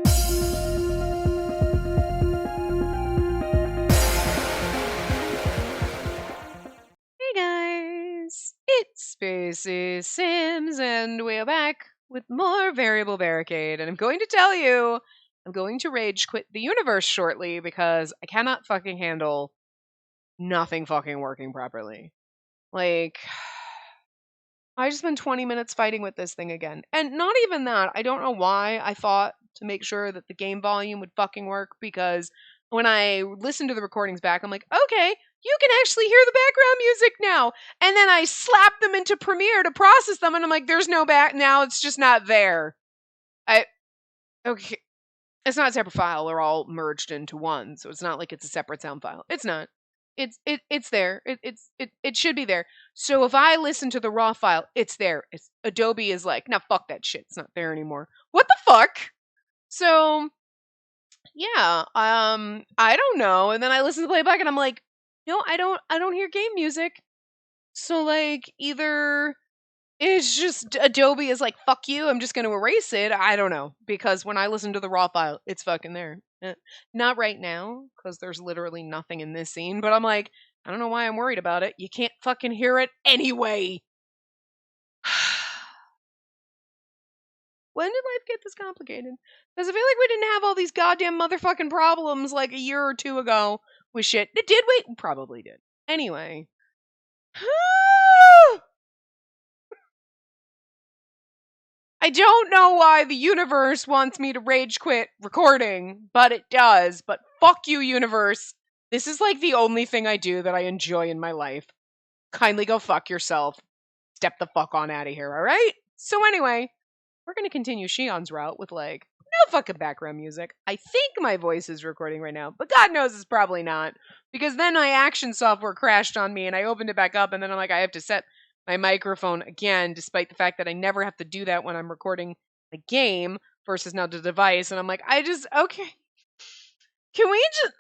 Hey guys, it's Spacey Sims, and we are back with more Variable Barricade. And I'm going to tell you, I'm going to rage quit the universe shortly because I cannot fucking handle nothing fucking working properly. Like, I just spent 20 minutes fighting with this thing again. And not even that. I don't know why I thought to make sure that the game volume would fucking work, because when I listened to the recordings back, I'm like, okay, you can actually hear the background music now. And then I slapped them into Premiere to process them, and I'm like, there's no back now, it's just not there. Okay. It's not a separate file, they're all merged into one, so it's not like it's a separate sound file. It's not. It's there. It should be there. So if I listen to the raw file, it's there. Adobe is like, no, fuck that shit. It's not there anymore. What the fuck? So yeah, I don't know. And then I listen to the playback and I'm like, no, I don't hear game music. So like either it's just Adobe is like, fuck you, I'm just going to erase it. I don't know. Because when I listen to the raw file, it's fucking there. Not right now, because there's literally nothing in this scene. But I'm like, I don't know why I'm worried about it. You can't fucking hear it anyway. When did life get this complicated? Because I feel like we didn't have all these goddamn motherfucking problems like a year or two ago with shit. It did, we probably did. Anyway. I don't know why the universe wants me to rage quit recording, but it does. But fuck you, universe. This is like the only thing I do that I enjoy in my life. Kindly go fuck yourself. Step the fuck on out of here, alright? So anyway, we're gonna continue Shion's route with like, no fucking background music. I think my voice is recording right now, but God knows it's probably not. Because then my action software crashed on me and I opened it back up and then I'm like, I have to set my microphone again, despite the fact that I never have to do that when I'm recording a game versus now the device. And I'm like, okay. Can we just,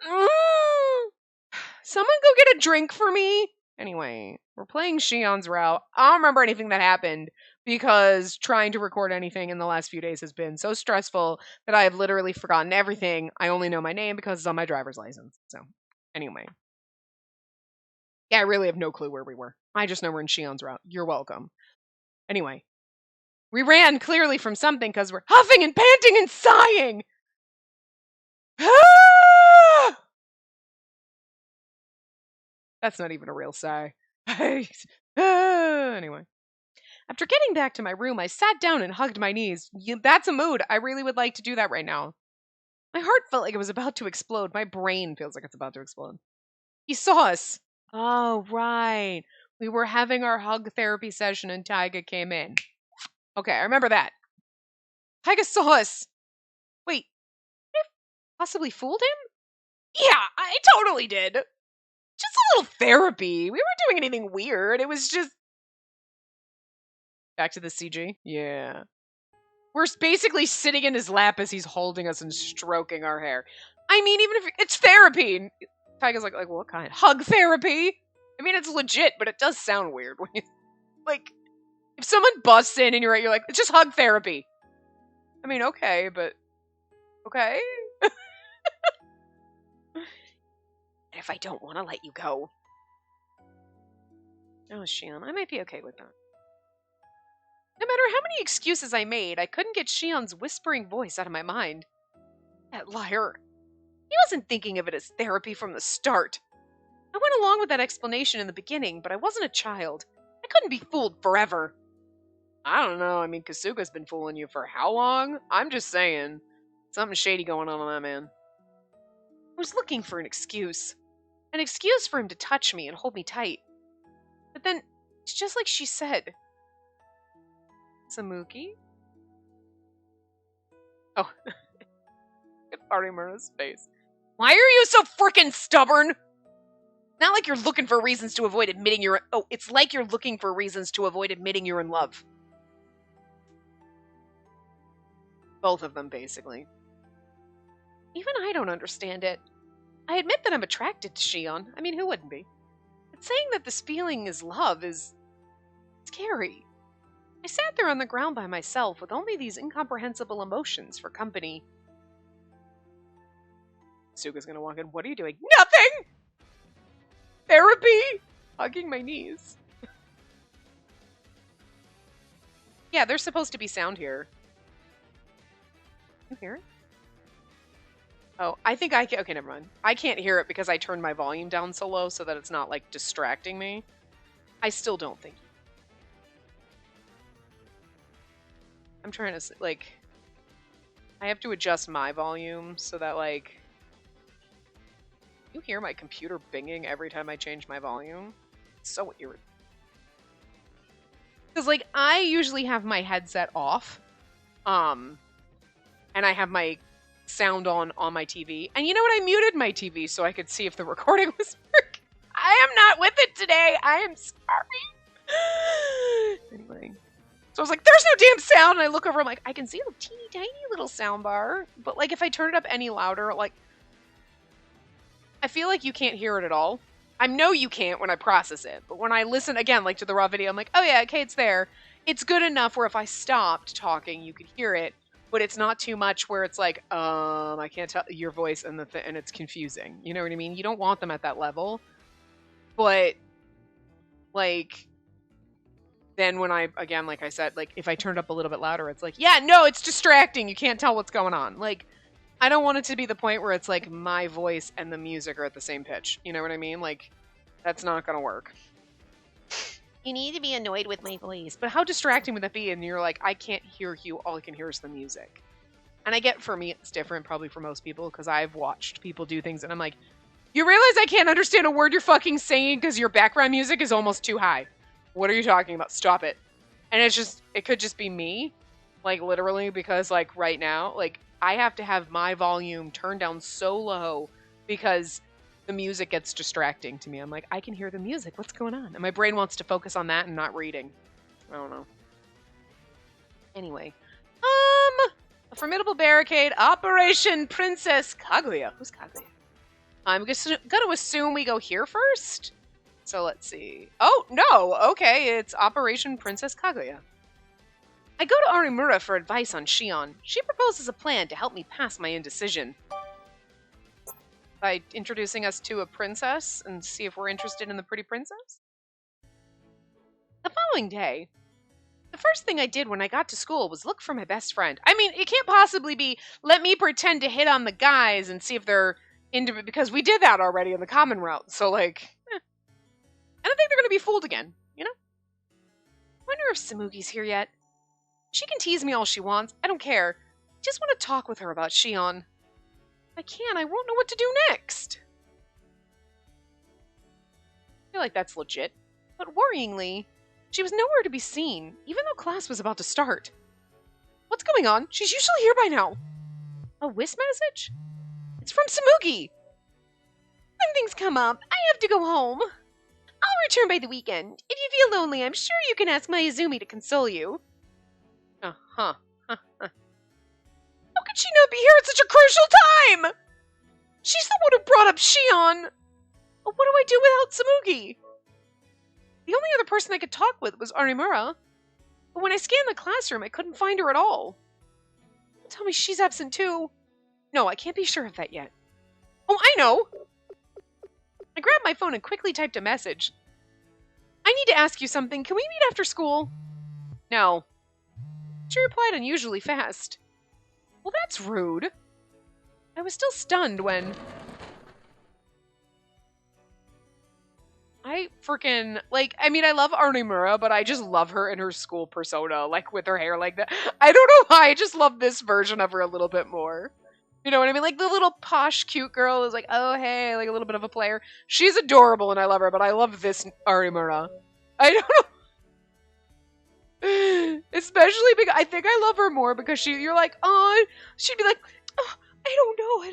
someone go get a drink for me? Anyway, we're playing Shion's route. I don't remember anything that happened because trying to record anything in the last few days has been so stressful that I have literally forgotten everything. I only know my name because it's on my driver's license. So, anyway. Yeah, I really have no clue where we were. I just know we're in Shion's route. You're welcome. Anyway. We ran clearly from something because we're huffing and panting and sighing! That's not even a real sigh. Anyway. After getting back to my room, I sat down and hugged my knees. That's a mood. I really would like to do that right now. My heart felt like it was about to explode. My brain feels like it's about to explode. He saw us. Oh, right. We were having our hug therapy session and Tyga came in. Okay, I remember that. Tyga saw us. Wait, I possibly fooled him? Yeah, I totally did. Just a little therapy. We weren't doing anything weird. It was just... Back to the CG? Yeah. We're basically sitting in his lap as he's holding us and stroking our hair. I mean, even if it's therapy. Tyga's like, what kind? Hug therapy? I mean, it's legit, but it does sound weird when you... Like, if someone busts in and you're like, it's just hug therapy. I mean, okay, but... Okay? If I don't want to let you go. Oh, Shion, I might be okay with that. No matter how many excuses I made, I couldn't get Shion's whispering voice out of my mind. That liar. He wasn't thinking of it as therapy from the start. I went along with that explanation in the beginning, but I wasn't a child. I couldn't be fooled forever. I don't know, I mean, Kasuga's been fooling you for how long? I'm just saying. Something shady going on that man. I was looking for an excuse. An excuse for him to touch me and hold me tight. But then, it's just like she said. Samuki? Oh. Arimura's face. Why are you so frickin' stubborn? Not like you're looking for reasons to avoid admitting you're... Oh, it's like you're looking for reasons to avoid admitting you're in love. Both of them, basically. Even I don't understand it. I admit that I'm attracted to Shion. I mean, who wouldn't be? But saying that this feeling is love is... scary. I sat there on the ground by myself with only these incomprehensible emotions for company. Suga's gonna walk in. What are you doing? Nothing! Therapy! Hugging my knees. Yeah, there's supposed to be sound here. You hear it? Oh, I think I can. Okay, never mind. I can't hear it because I turned my volume down so low so that it's not, like, distracting me. I still don't think. I'm trying to, like... I have to adjust my volume so that, like... You hear my computer binging every time I change my volume? It's so irritating. Because, like, I usually have my headset off. And I have my sound on my TV. And you know what? I muted my TV so I could see if the recording was working. I am not with it today. I am sorry. Anyway. So I was like, there's no damn sound. And I look over, I'm like, I can see a teeny tiny little sound bar. But, like, if I turn it up any louder, like, I feel like you can't hear it at all. I know you can't when I process it. But when I listen, again, like, to the raw video, I'm like, oh yeah, okay, it's there. It's good enough where if I stopped talking, you could hear it. But it's not too much where it's like, I can't tell your voice and and it's confusing. You know what I mean? You don't want them at that level. But, like, then when I, again, like I said, like, if I turned up a little bit louder, it's like, yeah, no, it's distracting. You can't tell what's going on. Like, I don't want it to be the point where it's like my voice and the music are at the same pitch. You know what I mean? Like, that's not going to work. You need to be annoyed with my voice. But how distracting would that be? And you're like, I can't hear you. All I can hear is the music. And I get, for me, it's different probably for most people because I've watched people do things and I'm like, you realize I can't understand a word you're fucking saying because your background music is almost too high. What are you talking about? Stop it. And it's just, it could just be me. Like, literally, because, like, right now, like, I have to have my volume turned down so low because the music gets distracting to me. I'm like, I can hear the music. What's going on? And my brain wants to focus on that and not reading. I don't know. Anyway. A formidable barricade. Operation Princess Kaguya. Who's Kaguya? I'm just gonna assume we go here first. So let's see. Oh, no. Okay, it's Operation Princess Kaguya. I go to Arimura for advice on Shion. She proposes a plan to help me pass my indecision. By introducing us to a princess and see if we're interested in the pretty princess? The following day, the first thing I did when I got to school was look for my best friend. I mean, it can't possibly be, let me pretend to hit on the guys and see if they're into it, because we did that already in the common route. So, like, I don't think they're going to be fooled again, you know? Wonder if Samugi's here yet. She can tease me all she wants. I don't care. I just want to talk with her about Shion. If I can, I won't know what to do next. I feel like that's legit. But worryingly, she was nowhere to be seen, even though class was about to start. What's going on? She's usually here by now. A whisk message? It's from Samugi. When things come up, I have to go home. I'll return by the weekend. If you feel lonely, I'm sure you can ask my Izumi to console you. How could she not be here at such a crucial time? She's the one who brought up Shion. But what do I do without Samugi? The only other person I could talk with was Arimura. But when I scanned the classroom, I couldn't find her at all. Don't tell me she's absent too. No, I can't be sure of that yet. Oh, I know! I grabbed my phone and quickly typed a message. I need to ask you something. Can we meet after school? No. She replied unusually fast. Well, that's rude. I was still stunned when... I freaking, like, I mean, I love Arimura, but I just love her in her school persona, like, with her hair like that. I don't know why, I just love this version of her a little bit more. You know what I mean? Like, the little posh, cute girl is like, oh, hey, like, a little bit of a player. She's adorable and I love her, but I love this Arimura. I don't know. Especially because I think I love her more because you're like, oh, she'd be like, oh, I don't know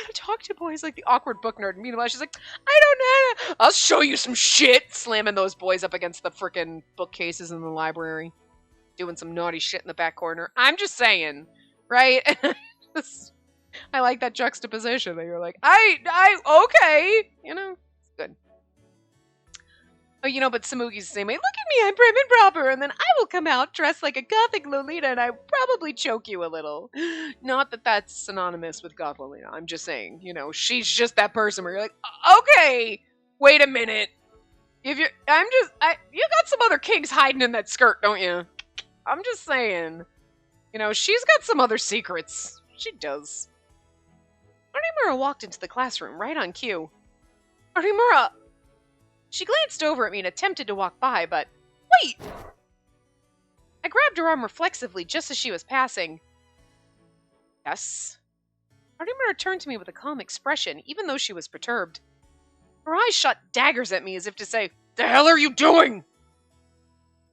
how to talk to boys, like the awkward book nerd. Meanwhile, she's like, I don't know. I'll show you some shit. Slamming those boys up against the frickin' bookcases in the library. Doing some naughty shit in the back corner. I'm just saying, right? I like that juxtaposition that you're like, okay, you know, it's good. Oh, but Samugi's the same way. Look at me, I'm prim and proper, and then I will come out dressed like a gothic Lolita, and I probably choke you a little. Not that that's synonymous with goth Lolita. I'm just saying, she's just that person where you're like, okay, wait a minute. You got some other kinks hiding in that skirt, don't you? I'm just saying. She's got some other secrets. She does. Arimura walked into the classroom right on cue. Arimura! She glanced over at me and attempted to walk by, but... Wait! I grabbed her arm reflexively just as she was passing. Yes? Arimura turned to me with a calm expression, even though she was perturbed. Her eyes shot daggers at me as if to say, "The hell are you doing?"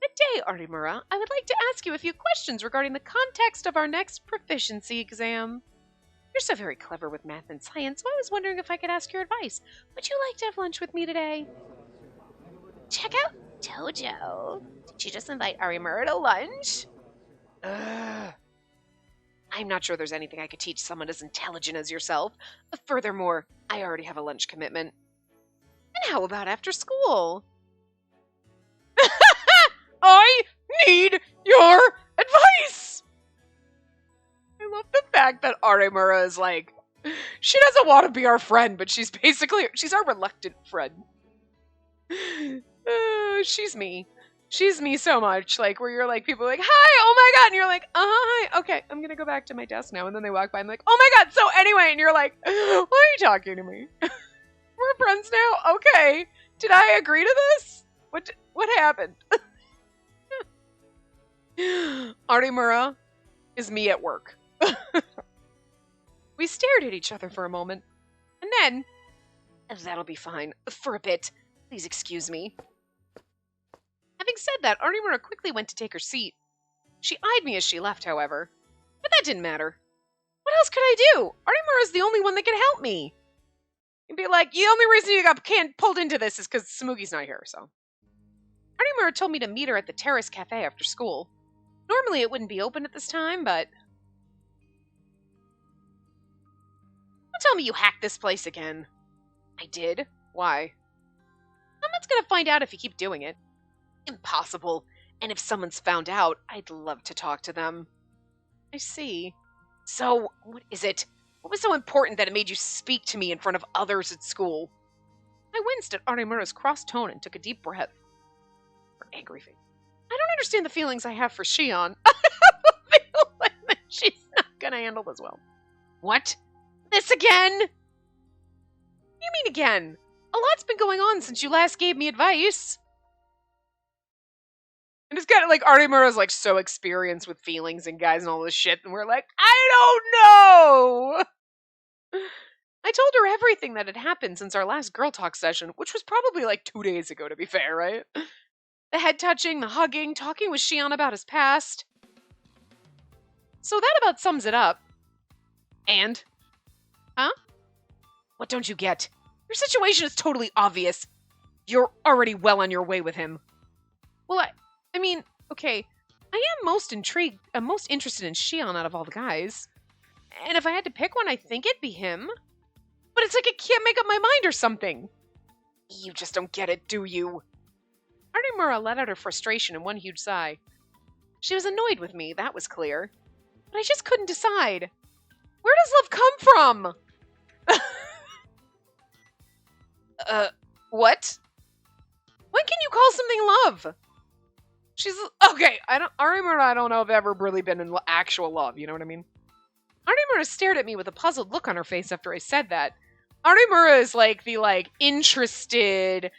Good day, Arimura. I would like to ask you a few questions regarding the context of our next proficiency exam. You're so very clever with math and science, so I was wondering if I could ask your advice. Would you like to have lunch with me today? Check out Tojo. Did you just invite Arimura to lunch? I'm not sure there's anything I could teach someone as intelligent as yourself. Furthermore, I already have a lunch commitment. And how about after school? I need your advice! I love the fact that Arimura is like, she doesn't want to be our friend, but she's our reluctant friend. She's me. She's me so much. Like, where you're like, people are like, hi, oh my god, and you're like, hi, okay, I'm gonna go back to my desk now, and then they walk by and like, oh my god, so anyway, and you're like, why are you talking to me? We're friends now? Okay. Did I agree to this? What happened? Arimura is me at work. We stared at each other for a moment, and then, that'll be fine, for a bit. Please excuse me. Having said that, Arimura quickly went to take her seat. She eyed me as she left, however. But that didn't matter. What else could I do? Arimura is the only one that can help me. And be like, the only reason you got pulled into this is because Samugi's not here, so. Arimura told me to meet her at the Terrace Cafe after school. Normally it wouldn't be open at this time, but... Don't tell me you hacked this place again. I did? Why? Someone's gonna find out if you keep doing it. Impossible. And if someone's found out, I'd love to talk to them. I see. So, what is it? What was so important that it made you speak to me in front of others at school? I winced at Arimura's cross tone and took a deep breath. Her angry face. I don't understand the feelings I have for Shion. I have a feeling that she's not gonna handle this well. What? This again? What do you mean again? A lot's been going on since you last gave me advice. And it's kind of like Arimura's like so experienced with feelings and guys and all this shit, and we're like, I don't know! I told her everything that had happened since our last girl talk session, which was probably like 2 days ago, to be fair, right? The head touching, the hugging, talking with Shion about his past. So that about sums it up. And? Huh? What don't you get? Your situation is totally obvious. You're already well on your way with him. Well, I mean, okay, I am most interested in Shion out of all the guys. And if I had to pick one, I think it'd be him. But it's like I can't make up my mind or something. You just don't get it, do you? Arimura let out her frustration in one huge sigh. She was annoyed with me, that was clear. But I just couldn't decide. Where does love come from? What? When can you call something love? She's, okay, Arimura, I don't know if I've ever really been in actual love, you know what I mean? Arimura stared at me with a puzzled look on her face after I said that. Arimura is like the, interested,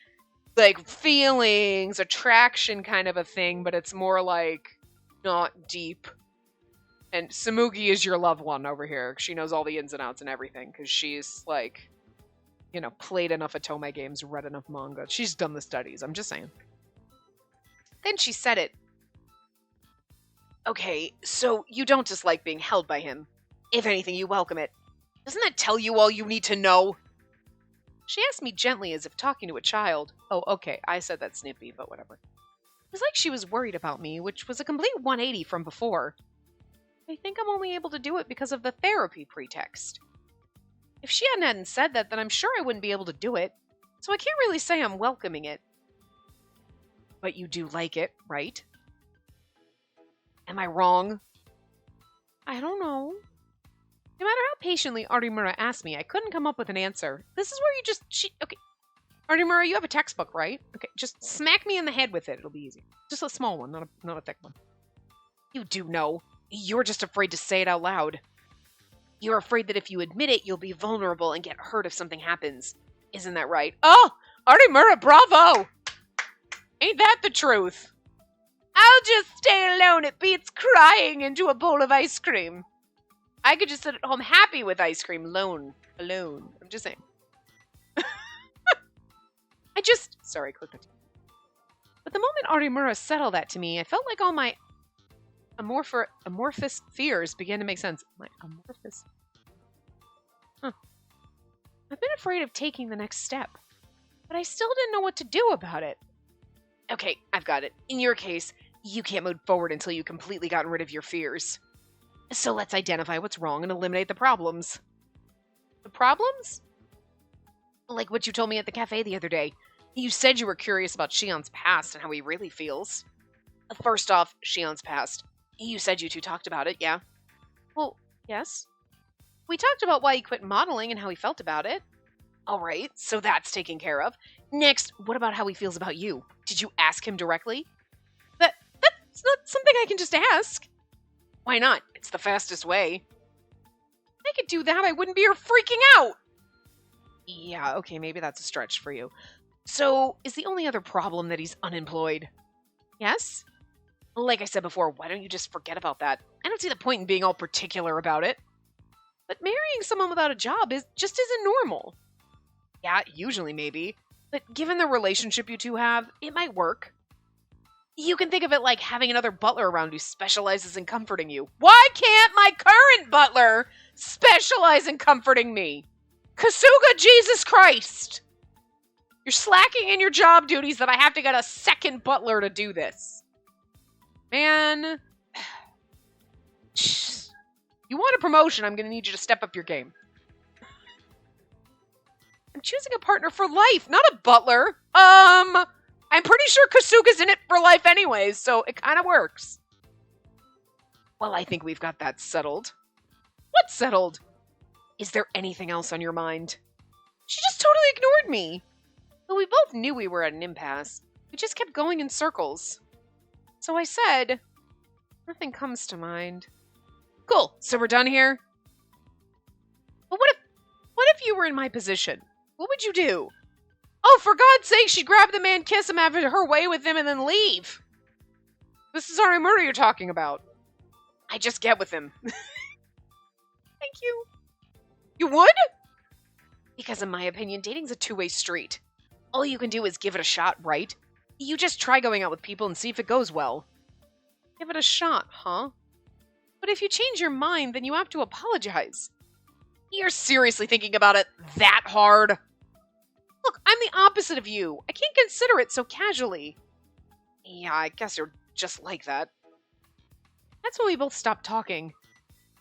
feelings, attraction kind of a thing, but it's more, not deep. And Samugi is your loved one over here. She knows all the ins and outs and everything, because she's, played enough Otome games, read enough manga. She's done the studies, I'm just saying. Then she said it. Okay, so you don't dislike being held by him. If anything, you welcome it. Doesn't that tell you all you need to know? She asked me gently as if talking to a child. Oh, okay, I said that snippy, but whatever. It was like she was worried about me, which was a complete 180 from before. I think I'm only able to do it because of the therapy pretext. If she hadn't said that, then I'm sure I wouldn't be able to do it. So I can't really say I'm welcoming it. But you do like it, right? Am I wrong? I don't know. No matter how patiently Artimura asked me, I couldn't come up with an answer. This is where you just... Okay. Artimura, you have a textbook, right? Okay, just smack me in the head with it. It'll be easy. Just a small one, not a thick one. You do know. You're just afraid to say it out loud. You're afraid that if you admit it, you'll be vulnerable and get hurt if something happens. Isn't that right? Oh! Artimura, bravo! Ain't that the truth? I'll just stay alone. It beats crying into a bowl of ice cream. I could just sit at home happy with ice cream alone. I'm just saying. Sorry, click that. But the moment Artimura said all that to me, I felt like all my amorphous fears began to make sense. My amorphous... Huh. I've been afraid of taking the next step, but I still didn't know what to do about it. Okay, I've got it. In your case, you can't move forward until you've completely gotten rid of your fears. So let's identify what's wrong and eliminate the problems. The problems? Like what you told me at the cafe the other day. You said you were curious about Shion's past and how he really feels. First off, Shion's past. You said you two talked about it, yeah? Well, yes. We talked about why he quit modeling and how he felt about it. Alright, so that's taken care of. Next, what about how he feels about you? Did you ask him directly? That's not something I can just ask. Why not? It's the fastest way. If I could do that, I wouldn't be here freaking out. Yeah, okay, maybe that's a stretch for you. So, is the only other problem that he's unemployed? Yes? Like I said before, why don't you just forget about that? I don't see the point in being all particular about it. But marrying someone without a job just isn't normal. Yeah, usually maybe. But given the relationship you two have, it might work. You can think of it like having another butler around who specializes in comforting you. Why can't my current butler specialize in comforting me? Kasuga, Jesus Christ! You're slacking in your job duties that I have to get a second butler to do this. Man. You want a promotion, I'm going to need you to step up your game. I'm choosing a partner for life, not a butler. I'm pretty sure Kasuga's in it for life anyways, so it kind of works. Well, I think we've got that settled. What's settled? Is there anything else on your mind? She just totally ignored me. Though we both knew we were at an impasse, we just kept going in circles. So I said, nothing comes to mind. Cool, so we're done here? But what if you were in my position? What would you do? Oh, for God's sake, she'd grab the man, kiss him, have her way with him, and then leave. This is Artimura you're talking about. I just get with him. Thank you. You would? Because in my opinion, dating's a two-way street. All you can do is give it a shot, right? You just try going out with people and see if it goes well. Give it a shot, huh? But if you change your mind, then you have to apologize. You're seriously thinking about it that hard? Look, I'm the opposite of you. I can't consider it so casually. Yeah, I guess you're just like that. That's when we both stopped talking.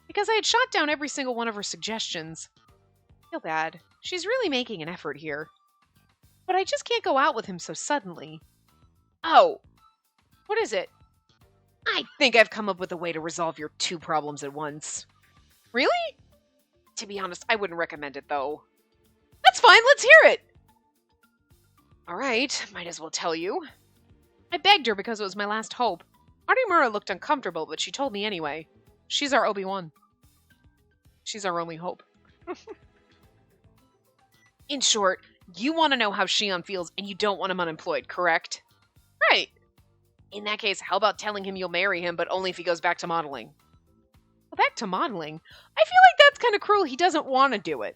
Because I had shot down every single one of her suggestions. I feel bad. She's really making an effort here. But I just can't go out with him so suddenly. Oh, what is it? I think I've come up with a way to resolve your two problems at once. Really? To be honest, I wouldn't recommend it, though. That's fine, let's hear it! Alright, might as well tell you. I begged her because it was my last hope. Artimura looked uncomfortable, but she told me anyway. She's our Obi-Wan. She's our only hope. In short, you want to know how Shion feels and you don't want him unemployed, correct? Right. In that case, how about telling him you'll marry him, but only if he goes back to modeling? Well, back to modeling? I feel like that's kind of cruel. He doesn't want to do it.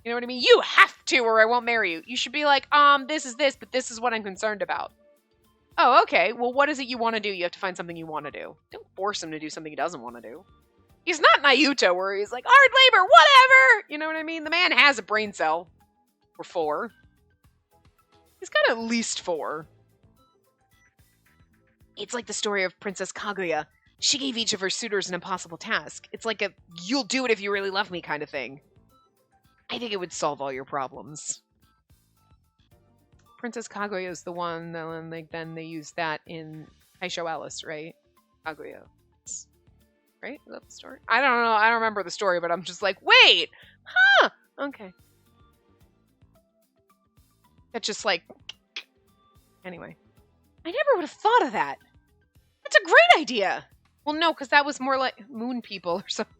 You know what I mean? You have to or I won't marry you. You should be like, this is this, but this is what I'm concerned about. Oh, okay. Well, what is it you want to do? You have to find something you want to do. Don't force him to do something he doesn't want to do. He's not Naruto where he's like, hard labor, whatever! You know what I mean? The man has a brain cell. Or 4. He's got at least 4. It's like the story of Princess Kaguya. She gave each of her suitors an impossible task. It's like a, you'll do it if you really love me kind of thing. I think it would solve all your problems. Princess Kaguya is the one, and then they use that in Taisho Alice, right? Kaguya. Right? Is that the story? I don't know. I don't remember the story, but I'm just like, wait! Huh! Okay. That's just like... Anyway. I never would have thought of that. That's a great idea! Well, no, because that was more like moon people or something.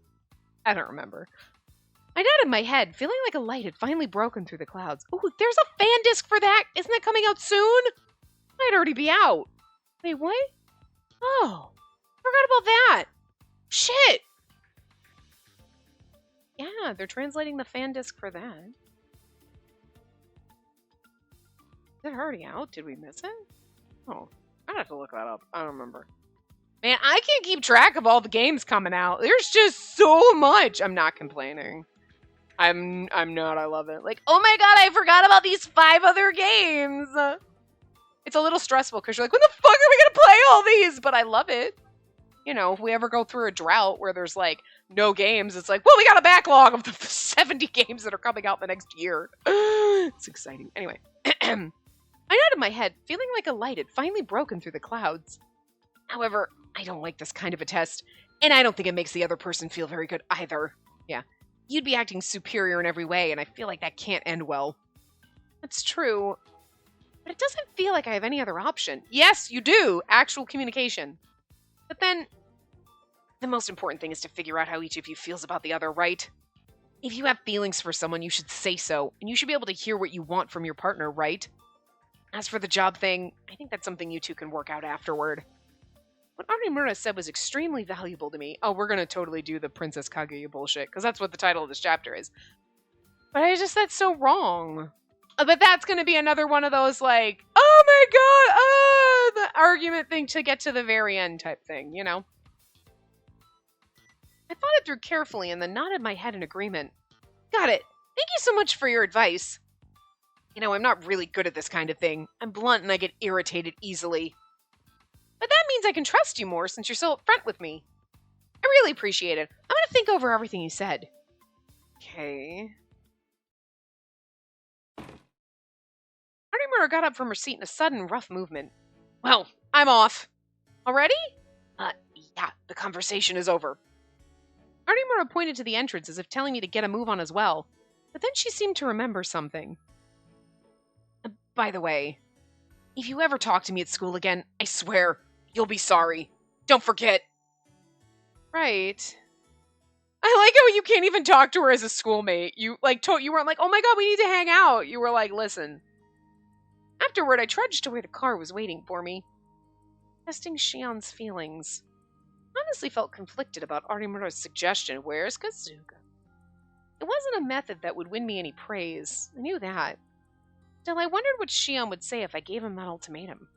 I don't remember. I nodded my head, feeling like a light had finally broken through the clouds. Ooh, there's a fan disc for that! Isn't that coming out soon? Might already be out. Wait, what? Oh, forgot about that. Shit! Yeah, they're translating the fan disc for that. Is it already out? Did we miss it? Oh, I'd have to look that up. I don't remember. Man, I can't keep track of all the games coming out. There's just so much. I'm not complaining. I'm not. I love it. Like, oh my god, I forgot about these 5 other games. It's a little stressful because you're like, when the fuck are we going to play all these? But I love it. You know, if we ever go through a drought where there's like no games, it's like, well, we got a backlog of the 70 games that are coming out the next year. It's exciting. Anyway, I nodded my head, feeling like a light had finally broken through the clouds. However, I don't like this kind of a test, and I don't think it makes the other person feel very good either. Yeah, you'd be acting superior in every way, and I feel like that can't end well. That's true, but it doesn't feel like I have any other option. Yes, you do, actual communication. But then, the most important thing is to figure out how each of you feels about the other, right? If you have feelings for someone, you should say so, and you should be able to hear what you want from your partner, right? As for the job thing, I think that's something you two can work out afterward. What Arimura said was extremely valuable to me. Oh, we're going to totally do the Princess Kaguya bullshit, because that's what the title of this chapter is. But that's so wrong. But that's going to be another one of those, like, oh my god, the argument thing to get to the very end type thing, you know? I thought it through carefully and then nodded my head in agreement. Got it. Thank you so much for your advice. You know, I'm not really good at this kind of thing. I'm blunt and I get irritated easily. But that means I can trust you more since you're so upfront with me. I really appreciate it. I'm going to think over everything you said. Okay. Arimura got up from her seat in a sudden, rough movement. Well, I'm off. Already? Yeah, the conversation is over. Arimura pointed to the entrance as if telling me to get a move on as well. But then she seemed to remember something. By the way, if you ever talk to me at school again, I swear, you'll be sorry. Don't forget. Right. I like how you can't even talk to her as a schoolmate. You weren't like, oh my god, we need to hang out. You were like, listen. Afterward, I trudged to where the car was waiting for me. Testing Shion's feelings. I honestly felt conflicted about Arimura's suggestion, where's Kazuka? It wasn't a method that would win me any praise. I knew that. Still, I wondered what Shion would say if I gave him that ultimatum.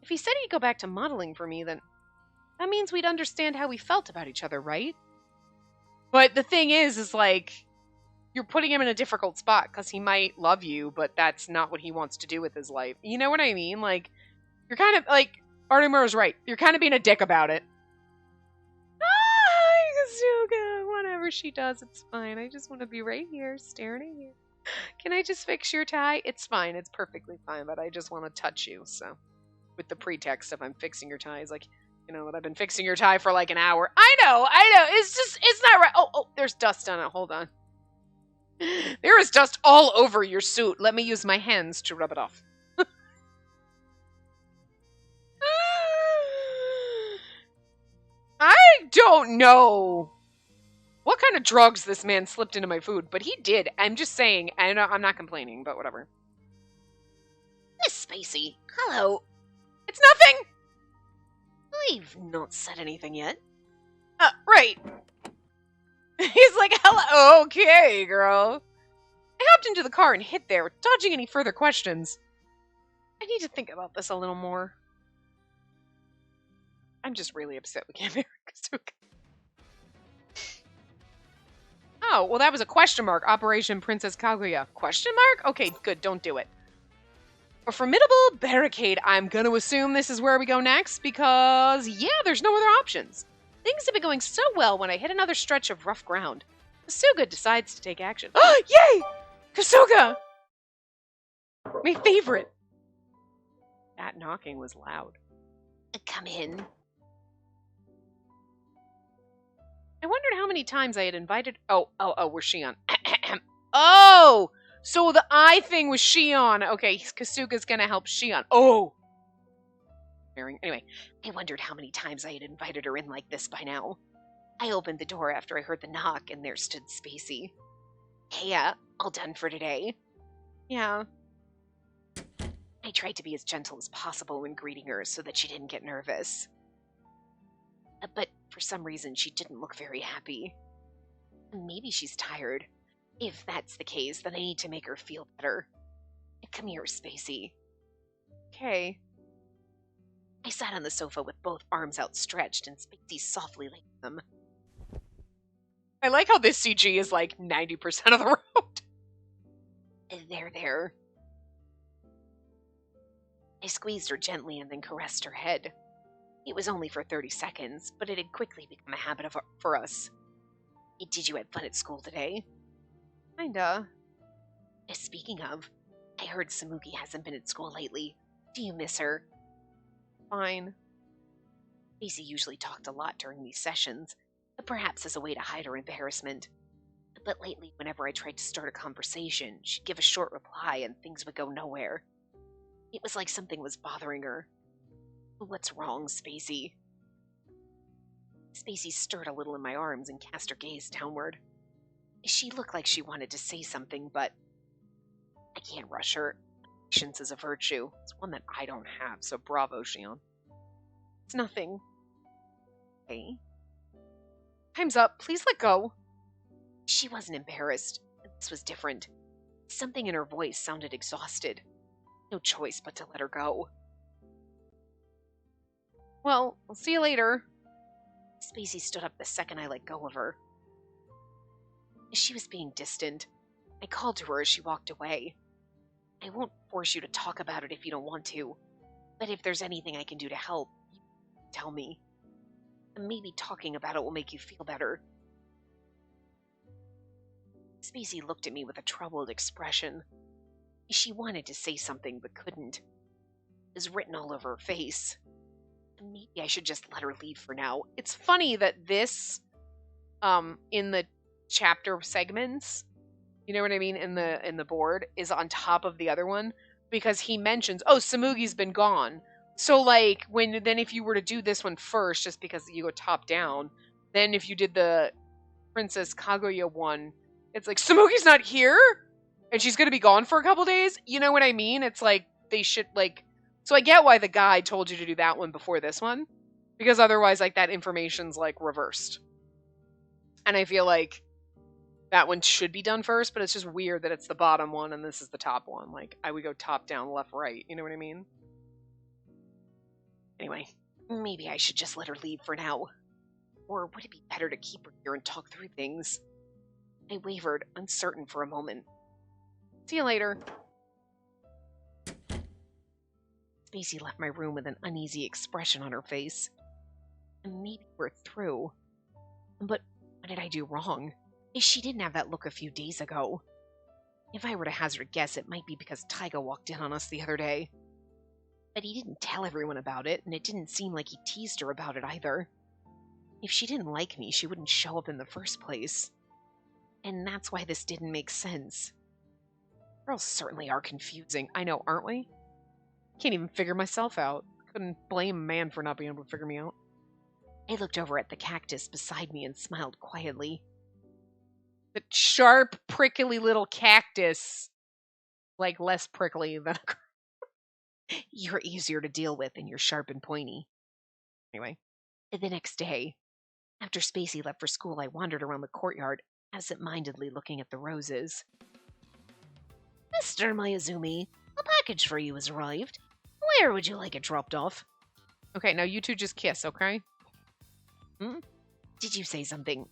If he said he'd go back to modeling for me, then that means we'd understand how we felt about each other, right? But the thing is like, you're putting him in a difficult spot, because he might love you, but that's not what he wants to do with his life. You know what I mean? Like, you're kind of, like, Arimura's right. You're kind of being a dick about it. Kazuka, whatever she does, it's fine. I just want to be right here, staring at you. Can I just fix your tie? It's fine. It's perfectly fine, but I just want to touch you, so. With the pretext of I'm fixing your tie. It's like, you know, that I've been fixing your tie for like an hour. I know. It's not right. Oh, there's dust on it. Hold on. There is dust all over your suit. Let me use my hands to rub it off. I don't know what kind of drugs this man slipped into my food, but he did. I'm just saying, I'm not complaining, but whatever. Miss Spacey, hello. It's nothing! I've not said anything yet. Right. He's like, hello, okay, girl. I hopped into the car and hid there, dodging any further questions. I need to think about this a little more. I'm just really upset we can't marry Kazuka. Oh, well that was a question mark. Operation Princess Kaguya. Question mark? Okay, good, don't do it. A formidable barricade. I'm gonna assume this is where we go next, because, yeah, there's no other options. Things have been going so well when I hit another stretch of rough ground. Kasuga decides to take action. Oh, yay! Kasuga! My favorite. That knocking was loud. Come in. I wondered how many times I had invited... Oh, we're Shion. Oh! So the eye thing was Shion. Okay, Kasuga's gonna help Shion. Oh! Anyway, I wondered how many times I had invited her in like this by now. I opened the door after I heard the knock, and there stood Spacey. Hey, all done for today? Yeah. I tried to be as gentle as possible when greeting her so that she didn't get nervous. But for some reason, she didn't look very happy. Maybe she's tired. If that's the case, then I need to make her feel better. Come here, Spacey. Okay. I sat on the sofa with both arms outstretched, and Spacey softly laid them. I like how this CG is like 90% of the road. There. I squeezed her gently and then caressed her head. It was only for 30 seconds, but it had quickly become a habit for us. Did you have fun at school today? Kinda. Speaking of, I heard Samugi hasn't been at school lately. Do you miss her? Fine. Spacey usually talked a lot during these sessions, perhaps as a way to hide her embarrassment. But lately, whenever I tried to start a conversation, she'd give a short reply and things would go nowhere. It was like something was bothering her. What's wrong, Spacey? Spacey stirred a little in my arms and cast her gaze downward. She looked like she wanted to say something, but I can't rush her. Patience is a virtue. It's one that I don't have, so bravo, Shion. It's nothing. Okay. Time's up. Please let go. She wasn't embarrassed. This was different. Something in her voice sounded exhausted. No choice but to let her go. Well, I'll see you later. Spacey stood up the second I let go of her. She was being distant. I called to her as she walked away. I won't force you to talk about it if you don't want to, but if there's anything I can do to help, tell me. Maybe talking about it will make you feel better. Spacey looked at me with a troubled expression. She wanted to say something but couldn't. It was written all over her face. Maybe I should just let her leave for now. It's funny that this, in the chapter segments, you know what I mean, in the board, is on top of the other one, because he mentions, oh, Samugi's been gone. So, like, if you were to do this one first, just because you go top down, then if you did the Princess Kaguya one, it's like, Samugi's not here? And she's gonna be gone for a couple days? You know what I mean? It's like, they should, like... So I get why the guy told you to do that one before this one, because otherwise, like, that information's, like, reversed. And I feel like that one should be done first, but it's just weird that it's the bottom one and this is the top one. Like, I would go top, down, left, right. You know what I mean? Anyway, maybe I should just let her leave for now. Or would it be better to keep her here and talk through things? I wavered, uncertain for a moment. See you later. Spacey left my room with an uneasy expression on her face. Maybe we're through. But what did I do wrong? She didn't have that look a few days ago. If I were to hazard a guess, it might be because Taiga walked in on us the other day. But he didn't tell everyone about it, and it didn't seem like he teased her about it either. If she didn't like me, she wouldn't show up in the first place. And that's why this didn't make sense. Girls certainly are confusing. I know, aren't we? Can't even figure myself out. Couldn't blame a man for not being able to figure me out. I looked over at the cactus beside me and smiled quietly. The sharp, prickly little cactus. Like, less prickly than a... You're easier to deal with and you're sharp and pointy. Anyway, the next day, after Spacey left for school, I wandered around the courtyard, absent-mindedly looking at the roses. Mr. Mayazumi, a package for you has arrived. Where would you like it dropped off? Okay, now you two just kiss, okay? Did you say something?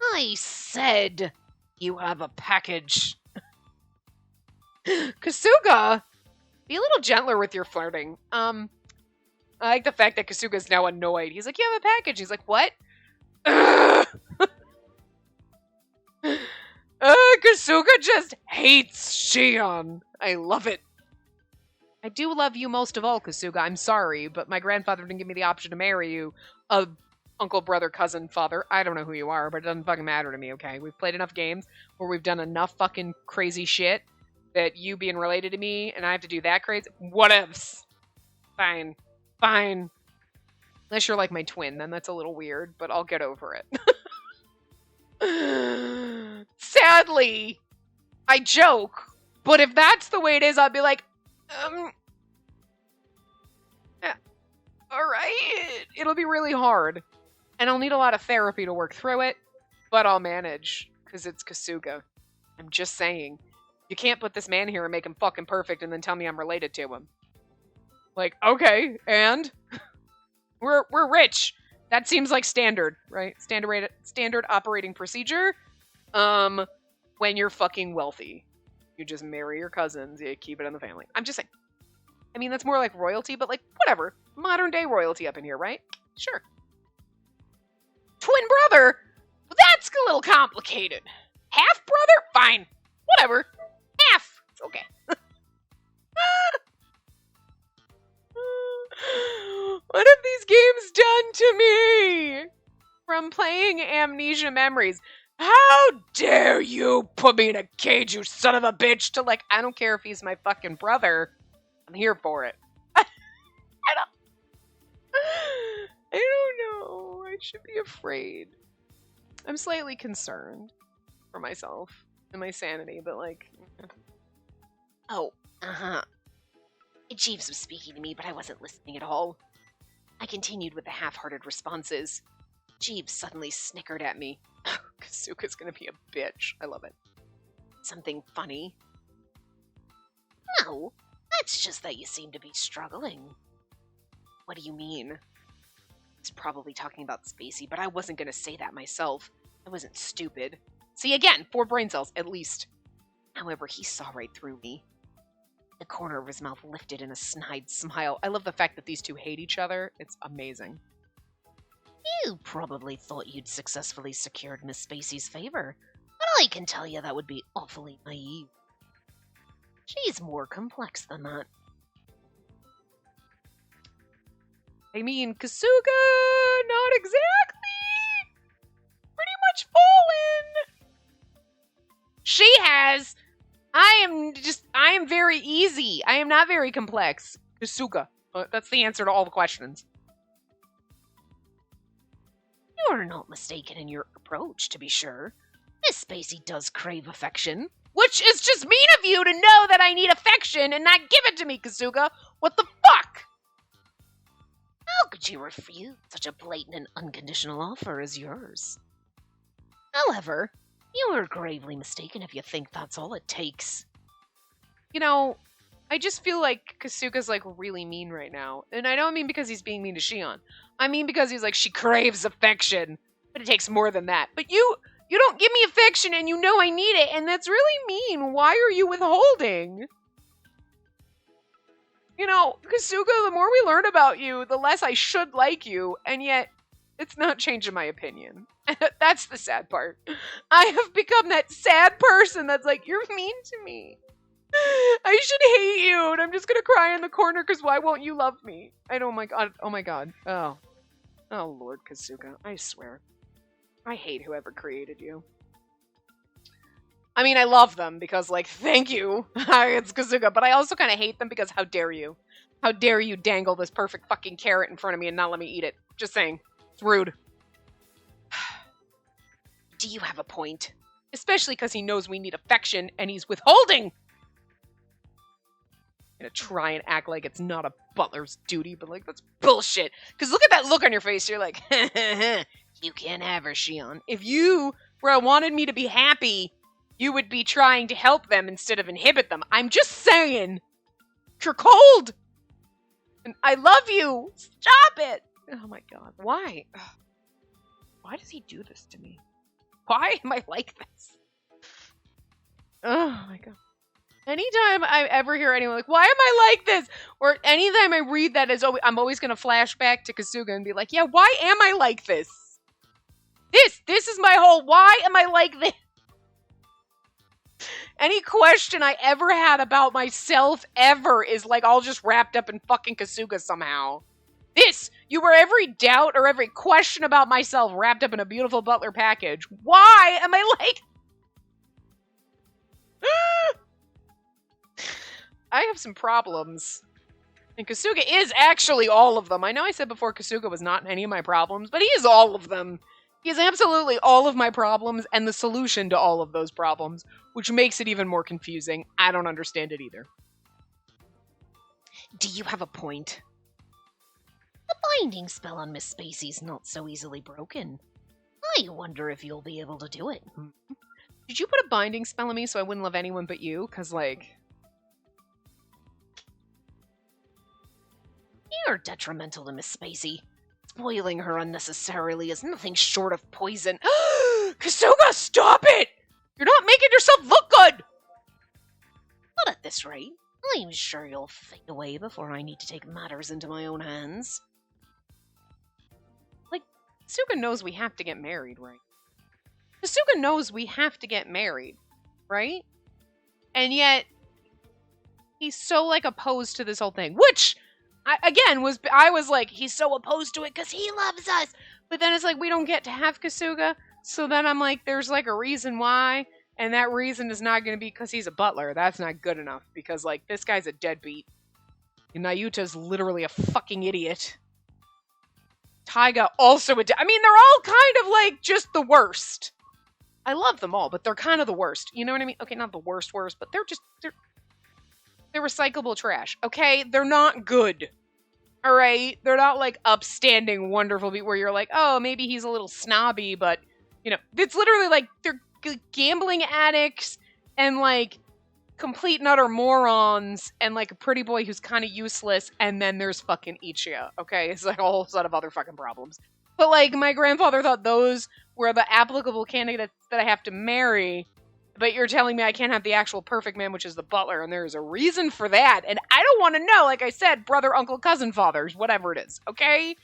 I said you have a package. Kasuga! Be a little gentler with your flirting. I like the fact that Kasuga's now annoyed. He's like, you have a package. He's like, what? Kasuga just hates Shion. I love it. I do love you most of all, Kasuga. I'm sorry, but my grandfather didn't give me the option to marry you. Uncle, brother, cousin, father. I don't know who you are, but it doesn't fucking matter to me, okay? We've played enough games where we've done enough fucking crazy shit that you being related to me and I have to do that crazy. Whatevs. Fine. Fine. Unless you're like my twin, then that's a little weird, but I'll get over it. Sadly, I joke, but if that's the way it is, I'd be like, all right. It'll be really hard. And I'll need a lot of therapy to work through it, but I'll manage, because it's Kasuga. I'm just saying. You can't put this man here and make him fucking perfect and then tell me I'm related to him. Like, okay, and? We're rich. That seems like standard, right? Standard operating procedure. When you're fucking wealthy. You just marry your cousins, you keep it in the family. I'm just saying. I mean, that's more like royalty, but like, whatever. Modern day royalty up in here, right? Sure. Twin brother? That's a little complicated. Half brother? Fine. Whatever. Half. It's okay. What have these games done to me? From playing Amnesia Memories. How dare you put me in a cage, you son of a bitch, to like, I don't care if he's my fucking brother. I'm here for it. I don't know. I should be afraid. I'm slightly concerned for myself and my sanity, but like... Oh, Jeeves was speaking to me, but I wasn't listening at all. I continued with the half-hearted responses. Jeeves suddenly snickered at me. Kasuka's gonna be a bitch. I love it. Something funny? No, that's just that you seem to be struggling. What do you mean? He's probably talking about Spacey, but I wasn't gonna say that myself. I wasn't stupid. See, again, 4 brain cells, at least. However, he saw right through me. The corner of his mouth lifted in a snide smile. I love the fact that these two hate each other. It's amazing. You probably thought you'd successfully secured Miss Spacey's favor, but I can tell you that would be awfully naive. She's more complex than that. I mean, Kasuga, not exactly. Pretty much fallen. She has. I am very easy. I am not very complex. Kasuga. That's the answer to all the questions. You're not mistaken in your approach, to be sure. Miss Spacey does crave affection. Which is just mean of you to know that I need affection and not give it to me, Kasuga. What the fuck? How could you refuse such a blatant and unconditional offer as yours? However, you are gravely mistaken if you think that's all it takes. You know, I just feel like Kasuga's like really mean right now. And I don't mean because he's being mean to Shion. I mean because he's like, she craves affection. But it takes more than that. But you don't give me affection and you know I need it. And that's really mean. Why are you withholding? You know, Kasuga, the more we learn about you, the less I should like you. And yet, it's not changing my opinion. That's the sad part. I have become that sad person that's like, you're mean to me. I should hate you, and I'm just gonna cry in the corner because why won't you love me? Oh my god. Oh Lord, Kasuga, I swear. I hate whoever created you. I mean, I love them because, like, thank you, it's Kasuga, but I also kind of hate them because how dare you? How dare you dangle this perfect fucking carrot in front of me and not let me eat it? Just saying. It's rude. Do you have a point? Especially because he knows we need affection and he's withholding! I'm gonna try and act like it's not a butler's duty, but like, that's bullshit. Because look at that look on your face. You're like, you can't have her, Shion. If you wanted me to be happy, you would be trying to help them instead of inhibit them. I'm just saying. You're cold. And I love you. Stop it. Oh my god. Why? Why does he do this to me? Why am I like this? Oh my god. Anytime I ever hear anyone like, why am I like this? Or anytime I read that, I'm always going to flash back to Kasuga and be like, yeah, why am I like this? This is my whole, why am I like this? Any question I ever had about myself ever is like all just wrapped up in fucking Kasuga somehow. You were every doubt or every question about myself wrapped up in a beautiful butler package. Why am I like... I have some problems. And Kasuga is actually all of them. I know I said before Kasuga was not any of my problems, but he is all of them. He is absolutely all of my problems and the solution to all of those problems, which makes it even more confusing. I don't understand it either. Do you have a point? The binding spell on Miss Spacey's not so easily broken. I wonder if you'll be able to do it. Did you put a binding spell on me so I wouldn't love anyone but you? Because, like... You're detrimental to Miss Spacey. Spoiling her unnecessarily is nothing short of poison. Kasuga, stop it! You're not making yourself look good! Not at this rate. I'm sure you'll fade away before I need to take matters into my own hands. Like, Kasuga knows we have to get married, right? Kasuga knows we have to get married, right? And yet, he's so, like, opposed to this whole thing. Which, I was like, he's so opposed to it because he loves us! But then it's like, we don't get to have Kasuga, so then I'm like, there's, like, a reason why, and that reason is not going to be because he's a butler. That's not good enough, because, like, this guy's a deadbeat. And Nayuta's literally a fucking idiot. Taiga also I mean, they're all kind of, like, just the worst. I love them all, but they're kind of the worst. You know what I mean? Okay, not the worst, but they're recyclable trash, okay? They're not good. All right? They're not, like, upstanding, wonderful people where you're like, oh, maybe he's a little snobby, but, you know, it's literally, like, they're gambling addicts and, like, complete and utter morons and, like, a pretty boy who's kind of useless, and then there's fucking Ichiya, okay? It's, like, a whole set of other fucking problems. But, like, my grandfather thought those were the applicable candidates that I have to marry, but you're telling me I can't have the actual perfect man, which is the butler, and there's a reason for that, and I don't want to know, like I said, brother, uncle, cousin, fathers, whatever it is, okay?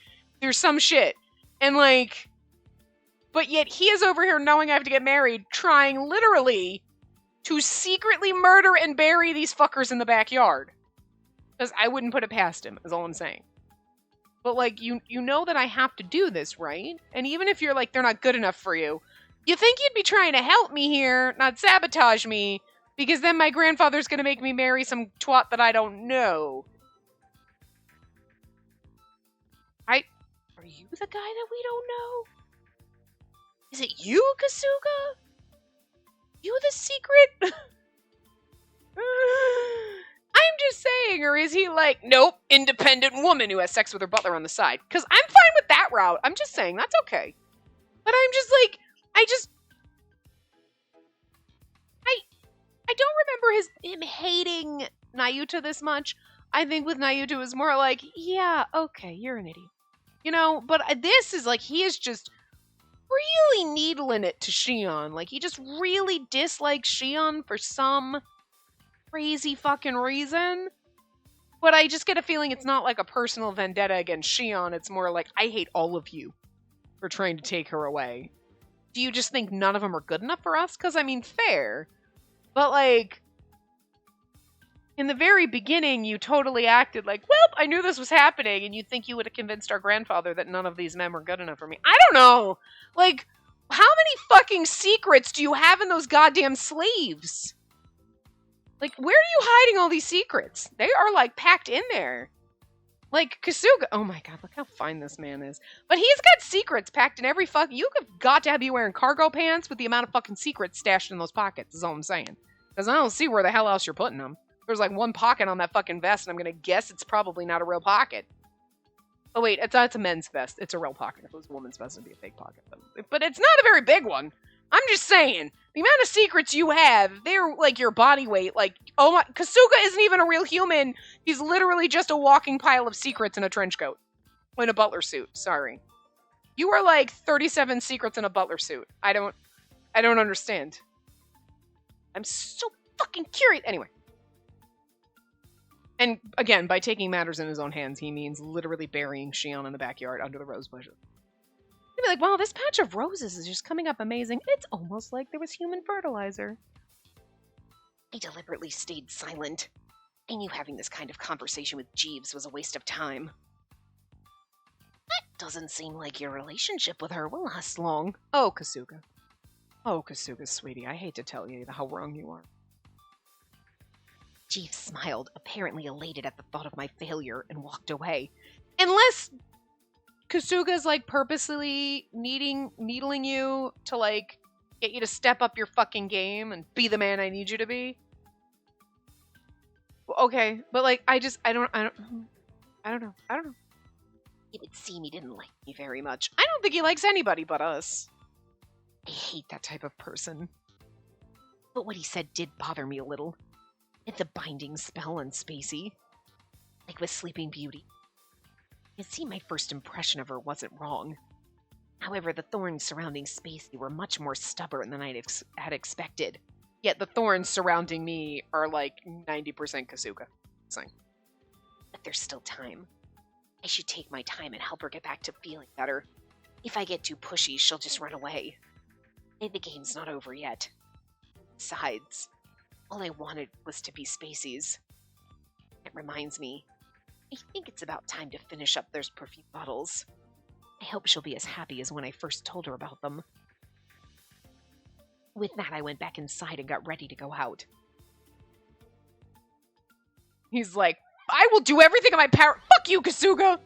There's some shit. And, like, but yet he is over here knowing I have to get married, trying literally to secretly murder and bury these fuckers in the backyard. Because I wouldn't put it past him, is all I'm saying. But, like, you know that I have to do this, right? And even if you're like, they're not good enough for you, you think you'd be trying to help me here, not sabotage me, because then my grandfather's gonna make me marry some twat that I don't know. Are you the guy that we don't know? Is it you, Kasuga? You the secret? I'm just saying, or is he like, nope, independent woman who has sex with her butler on the side? Because I'm fine with that route. I'm just saying, that's okay. But I'm just like, I don't remember him hating Nayuta this much. I think with Nayuta it was more like, yeah, okay, you're an idiot. You know, but this is like, he is just really needling it to Shion. Like, he just really dislikes Shion for some crazy fucking reason. But I just get a feeling it's not like a personal vendetta against Shion. It's more like, I hate all of you for trying to take her away. Do you just think none of them are good enough for us? Because, I mean, fair. But, like, in the very beginning, you totally acted like, well, I knew this was happening, and you'd think you would have convinced our grandfather that none of these men were good enough for me. I don't know! Like, how many fucking secrets do you have in those goddamn sleeves? Like, where are you hiding all these secrets? They are, like, packed in there. Like, Kasuga, oh my god, look how fine this man is. But he's got secrets packed in every fucking, you have got to be wearing cargo pants with the amount of fucking secrets stashed in those pockets, is all I'm saying. Because I don't see where the hell else you're putting them. There's like one pocket on that fucking vest, and I'm gonna guess it's probably not a real pocket. Oh wait, it's a men's vest. It's a real pocket. If it was a woman's vest, it'd be a fake pocket. But it's not a very big one. I'm just saying, the amount of secrets you have, they're like your body weight. Like, oh my, Kasuga isn't even a real human. He's literally just a walking pile of secrets in a trench coat. In a butler suit, sorry. You are like 37 secrets in a butler suit. I don't understand. I'm so fucking curious. Anyway. And again, by taking matters in his own hands, he means literally burying Shion in the backyard under the rose bushes. You'd be like, wow, this patch of roses is just coming up amazing. It's almost like there was human fertilizer. I deliberately stayed silent. I knew having this kind of conversation with Jeeves was a waste of time. It doesn't seem like your relationship with her will last long. Oh, Kasuga. Oh, Kasuga, sweetie, I hate to tell you how wrong you are. Jeeves smiled, apparently elated at the thought of my failure, and walked away. Unless Kasuga's, like, purposely needling you to, like, get you to step up your fucking game and be the man I need you to be. Okay, but, like, I don't know. It would seem he didn't like me very much. I don't think he likes anybody but us. I hate that type of person. But what he said did bother me a little. It's a binding spell on Spacey. Like with Sleeping Beauty. It seemed my first impression of her wasn't wrong. However, the thorns surrounding Spacey were much more stubborn than I had expected. Yet the thorns surrounding me are like 90% Kasuga. But there's still time. I should take my time and help her get back to feeling better. If I get too pushy, she'll just run away. And the game's not over yet. Besides, all I wanted was to be Spacey's. It reminds me, I think it's about time to finish up those perfume bottles. I hope she'll be as happy as when I first told her about them. With that, I went back inside and got ready to go out. He's like, I will do everything in my power. Fuck you, Kasuga!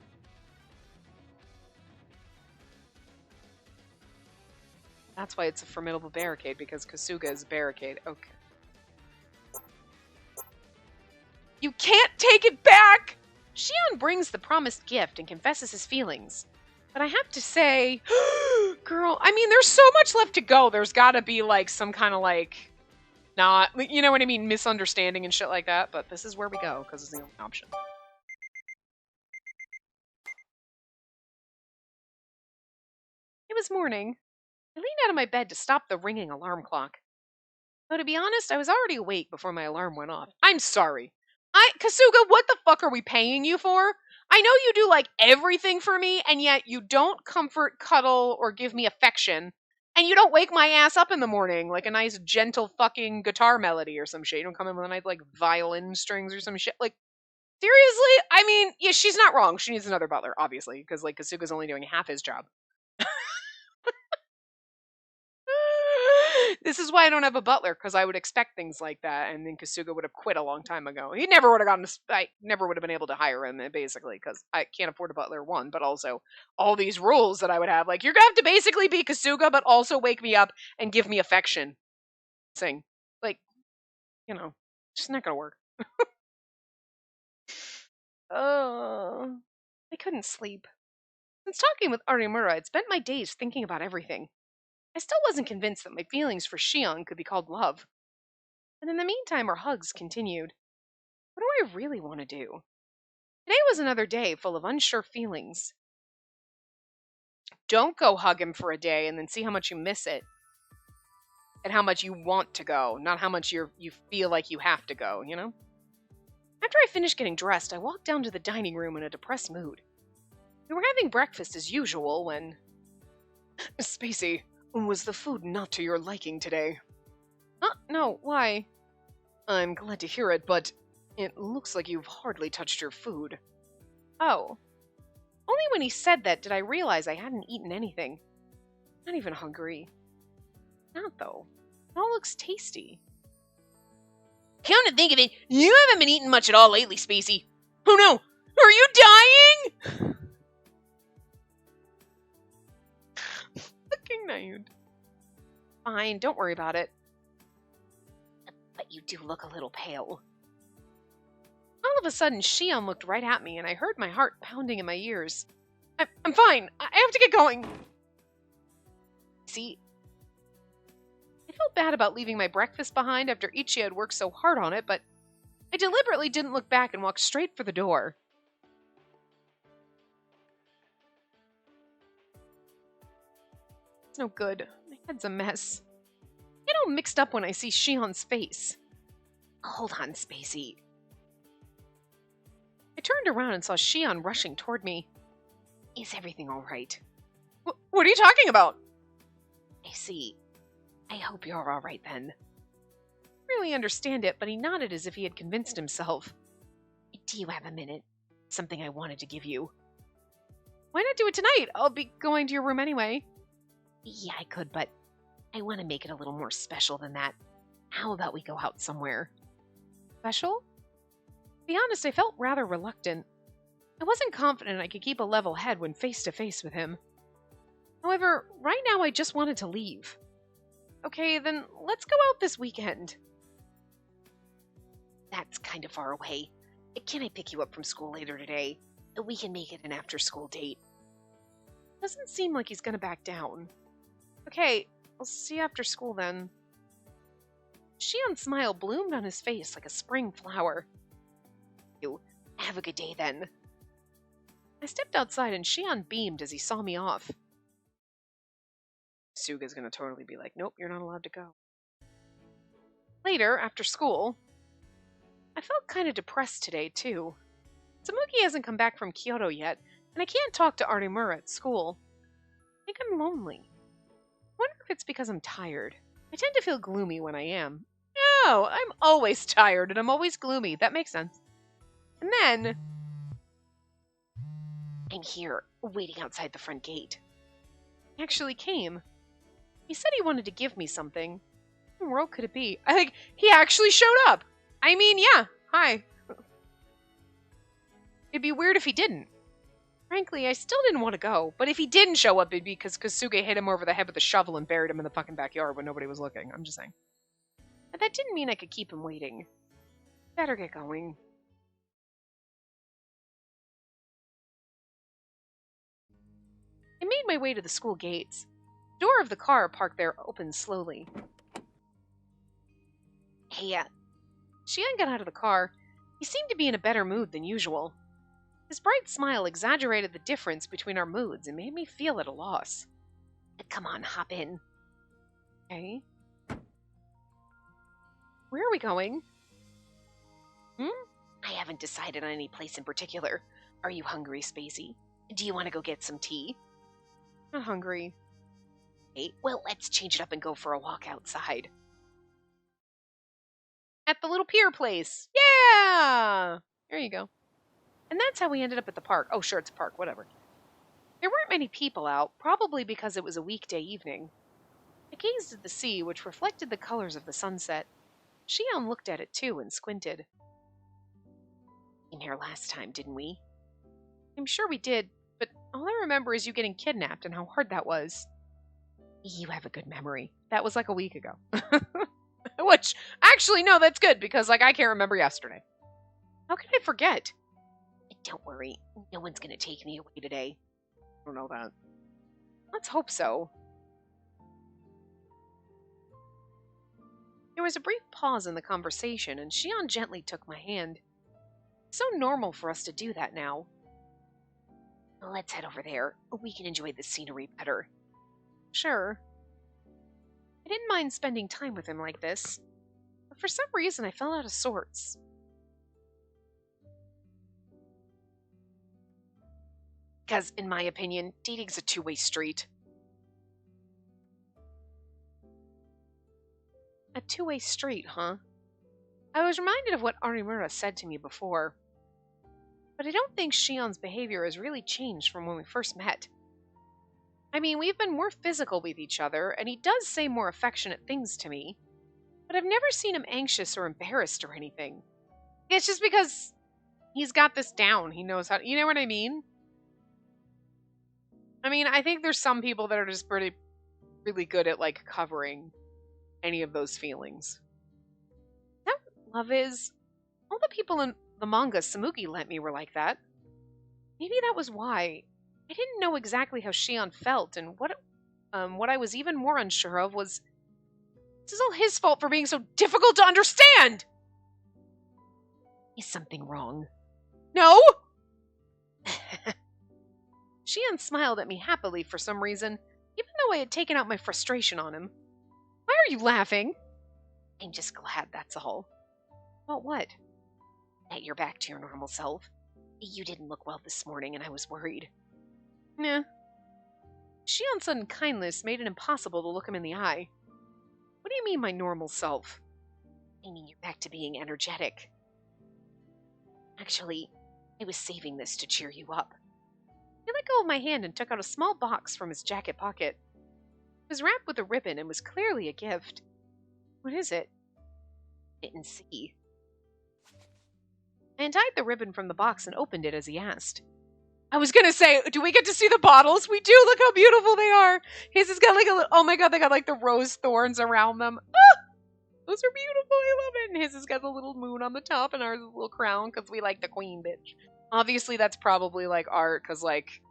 That's why it's a formidable barricade, because Kasuga is a barricade. Okay. You can't take it back! Shion brings the promised gift and confesses his feelings. But I have to say, girl, I mean, there's so much left to go. There's gotta be, like, some kind of, like, not, you know what I mean, misunderstanding and shit like that. But this is where we go, because it's the only option. It was morning. I leaned out of my bed to stop the ringing alarm clock. Though to be honest, I was already awake before my alarm went off. I'm sorry. Kasuga, what the fuck are we paying you for? I know you do, like, everything for me, and yet you don't comfort, cuddle, or give me affection. And you don't wake my ass up in the morning like a nice, gentle fucking guitar melody or some shit. You don't come in with a nice, like, violin strings or some shit. Like, seriously? I mean, yeah, she's not wrong. She needs another butler, obviously, because, like, Kasuga's only doing half his job. This is why I don't have a butler, because I would expect things like that, and then Kasuga would have quit a long time ago. He never would have I never would have been able to hire him, basically, because I can't afford a butler, one, but also all these rules that I would have. Like, you're gonna have to basically be Kasuga, but also wake me up and give me affection. Sing. Like, you know, it's just not gonna work. Oh, I couldn't sleep. Since talking with Arimura, I'd spent my days thinking about everything. I still wasn't convinced that my feelings for Shion could be called love. But in the meantime, our hugs continued. What do I really want to do? Today was another day full of unsure feelings. Don't go hug him for a day and then see how much you miss it. And how much you want to go, not how much you feel like you have to go, you know? After I finished getting dressed, I walked down to the dining room in a depressed mood. We were having breakfast as usual when... Spacey, was the food not to your liking today? No, why? I'm glad to hear it, but it looks like you've hardly touched your food. Oh. Only when he said that did I realize I hadn't eaten anything. Not even hungry. Not though. It all looks tasty. Come to think of it, you haven't been eating much at all lately, Spacey. Oh no! Are you dying? Fucking named. Fine, don't worry about it. But you do look a little pale. All of a sudden, Shion looked right at me, and I heard my heart pounding in my ears. I'm fine. I have to get going. See? I felt bad about leaving my breakfast behind after Ichi had worked so hard on it, but I deliberately didn't look back and walked straight for the door. It's no good. My head's a mess. I get all mixed up when I see Shion's face. Hold on, Spacey. I turned around and saw Shion rushing toward me. Is everything all right? What are you talking about? I see. I hope you're all right then. really understand it, but he nodded as if he had convinced himself. Do you have a minute? Something I wanted to give you. Why not do it tonight? I'll be going to your room anyway. Yeah, I could, but I want to make it a little more special than that. How about we go out somewhere? Special? To be honest, I felt rather reluctant. I wasn't confident I could keep a level head when face to face with him. However, right now I just wanted to leave. Okay, then let's go out this weekend. That's kind of far away. Can I pick you up from school later today? We can make it an after-school date. Doesn't seem like he's gonna back down. Okay, I'll see you after school then. Shion's smile bloomed on his face like a spring flower. You have a good day then. I stepped outside and Shion beamed as he saw me off. Suga's gonna totally be like, nope, you're not allowed to go. Later, after school, I felt kind of depressed today, too. Samuki hasn't come back from Kyoto yet, and I can't talk to Artemura at school. I think I'm lonely. I wonder if it's because I'm tired. I tend to feel gloomy when I am. No, I'm always tired, and I'm always gloomy. That makes sense. And then... I'm here, waiting outside the front gate. He actually came. He said he wanted to give me something. What in the world could it be? I think he actually showed up! I mean, yeah, hi. It'd be weird if he didn't. Frankly, I still didn't want to go, but if he didn't show up, it'd be because Kosuge hit him over the head with a shovel and buried him in the fucking backyard when nobody was looking. I'm just saying. But that didn't mean I could keep him waiting. Better get going. I made my way to the school gates. The door of the car parked there opened slowly. Hey, Shion got out of the car. He seemed to be in a better mood than usual. His bright smile exaggerated the difference between our moods and made me feel at a loss. come on, hop in. Okay. Where are we going? I haven't decided on any place in particular. Are you hungry, Spacey? Do you want to go get some tea? Not hungry. Hey, well, let's change it up and go for a walk outside. At the little pier place. Yeah! There you go. And that's how we ended up at the park. Oh, sure, it's a park, whatever. There weren't many people out, probably because it was a weekday evening. I gazed at the sea, which reflected the colors of the sunset. Shion looked at it too and squinted. Came here last time, didn't we? I'm sure we did, but all I remember is you getting kidnapped and how hard that was. You have a good memory. That was like a week ago. Which, actually, no, that's good, because, I can't remember yesterday. How could I forget? Don't worry, no one's gonna take me away today. I don't know that. Let's hope so. There was a brief pause in the conversation, and Shion gently took my hand. It's so normal for us to do that now. Let's head over there. We can enjoy the scenery better. Sure. I didn't mind spending time with him like this, but for some reason I felt out of sorts. Because, in my opinion, dating's a two-way street. A two-way street, huh? I was reminded of what Arimura said to me before. But I don't think Shion's behavior has really changed from when we first met. I mean, we've been more physical with each other, and he does say more affectionate things to me, but I've never seen him anxious or embarrassed or anything. It's just because he's got this down. He knows how to, you know what I mean? I mean, I think there's some people that are just really good at, covering any of those feelings. Is that what love is? All the people in the manga Samuki lent me were like that. Maybe that was why. I didn't know exactly how Shion felt, and what I was even more unsure of was, this is all his fault for being so difficult to understand! Is something wrong? No! Shion smiled at me happily for some reason, even though I had taken out my frustration on him. Why are you laughing? I'm just glad, that's all. About what? That you're back to your normal self. You didn't look well this morning, and I was worried. Nah. Shion's sudden kindness made it impossible to look him in the eye. What do you mean, my normal self? I mean, you're back to being energetic. Actually, I was saving this to cheer you up. He let go of my hand and took out a small box from his jacket pocket. It was wrapped with a ribbon and was clearly a gift. What is it? Didn't see. I untied the ribbon from the box and opened it as he asked. I was gonna say, do we get to see the bottles? We do. Look how beautiful they are. His has got like a little, oh my god, they got like the rose thorns around them. Ah, those are beautiful. I love it. And his has got the little moon on the top and ours is a little crown because we like the queen, bitch. Obviously, that's probably like art because like,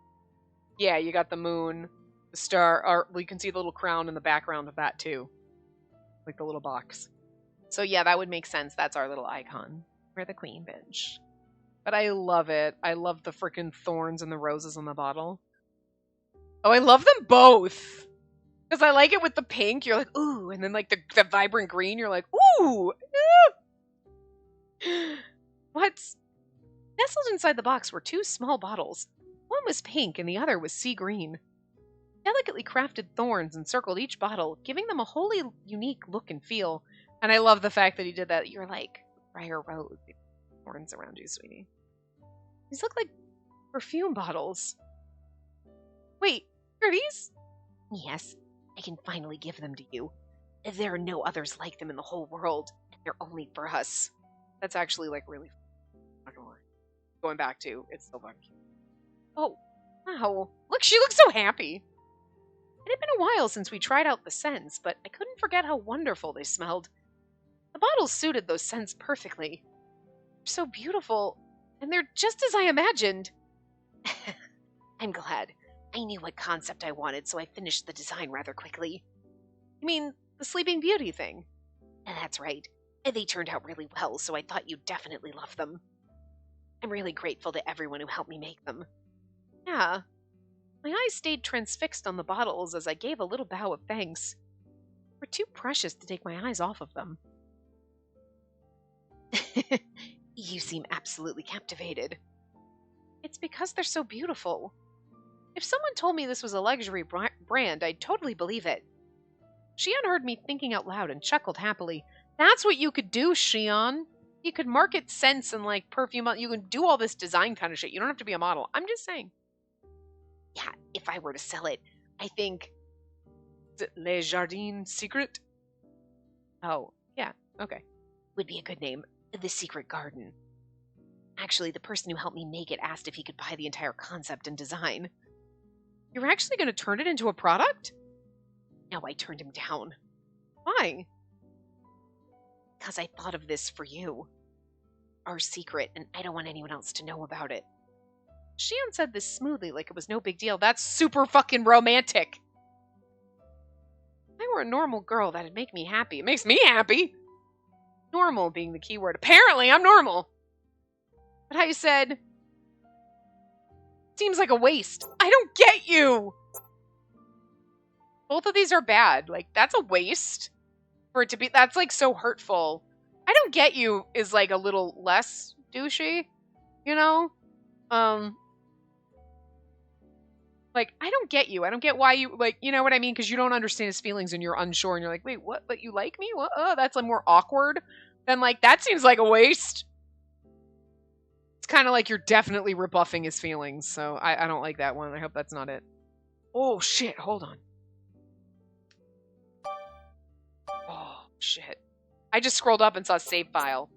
yeah, you got the moon, the star, or you can see the little crown in the background of that too. Like the little box. So yeah, that would make sense. That's our little icon. We're the queen, bitch. But I love it. I love the freaking thorns and the roses on the bottle. Oh, I love them both. Because I like it with the pink, you're like, ooh. And then like the vibrant green, you're like, ooh. What's nestled inside the box were two small bottles. One was pink and the other was sea green. Delicately crafted thorns encircled each bottle, giving them a wholly unique look and feel. And I love the fact that he did that. You're like, Briar Rose. Thorns around you, sweetie. These look like perfume bottles. Wait, are these? Yes, I can finally give them to you. There are no others like them in the whole world, and they're only for us. That's actually like really, not gonna lie. Going back to, it's so fucking cute. Oh, wow. Look, she looks so happy. It had been a while since we tried out the scents, but I couldn't forget how wonderful they smelled. The bottles suited those scents perfectly. They're so beautiful, and they're just as I imagined. I'm glad. I knew what concept I wanted, so I finished the design rather quickly. You mean the Sleeping Beauty thing? That's right. They turned out really well, so I thought you'd definitely love them. I'm really grateful to everyone who helped me make them. Yeah. My eyes stayed transfixed on the bottles as I gave a little bow of thanks. They were too precious to take my eyes off of them. You seem absolutely captivated. It's because they're so beautiful. If someone told me this was a luxury brand, I'd totally believe it. Shion heard me thinking out loud and chuckled happily. That's what you could do, Shion. You could market scents and like perfume. You can do all this design kind of shit. You don't have to be a model. I'm just saying. Yeah, if I were to sell it, I think... Is it Les Jardins Secret? Oh, yeah, okay. Would be a good name. The Secret Garden. Actually, the person who helped me make it asked if he could buy the entire concept and design. You're actually going to turn it into a product? No, I turned him down. Why? Because I thought of this for you. Our secret, and I don't want anyone else to know about it. Shion said this smoothly, like it was no big deal. That's super fucking romantic. If I were a normal girl, that'd make me happy. It makes me happy. Normal being the key word. Apparently, I'm normal. But how you said, seems like a waste. I don't get you. Both of these are bad. Like, that's a waste. For it to be, that's like so hurtful. I don't get you is like a little less douchey, you know? Like, I don't get you. I don't get why you, like, you know what I mean? Because you don't understand his feelings and you're unsure and you're like, wait, what? But you like me? What? Oh, that's like more awkward. Then, like, that seems like a waste. It's kind of like you're definitely rebuffing his feelings. So I don't like that one. I hope that's not it. Oh, shit. Hold on. Oh, shit. I just scrolled up and saw save file.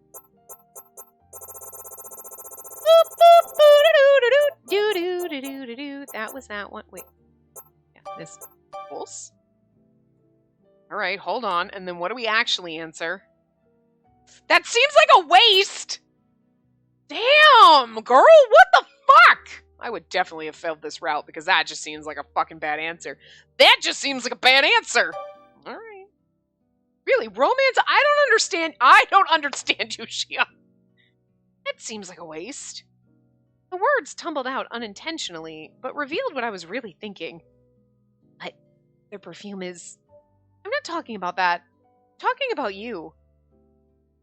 That was that one. Wait. Yeah, this pulse. All right, hold on. And then what do we actually answer? That seems like a waste. Damn, girl, what the fuck? I would definitely have failed this route because that just seems like a fucking bad answer. That just seems like a bad answer. All right. Really, romance? I don't understand you, Shia. That seems like a waste. The words tumbled out unintentionally, but revealed what I was really thinking. But their perfume is... I'm not talking about that. I'm talking about you.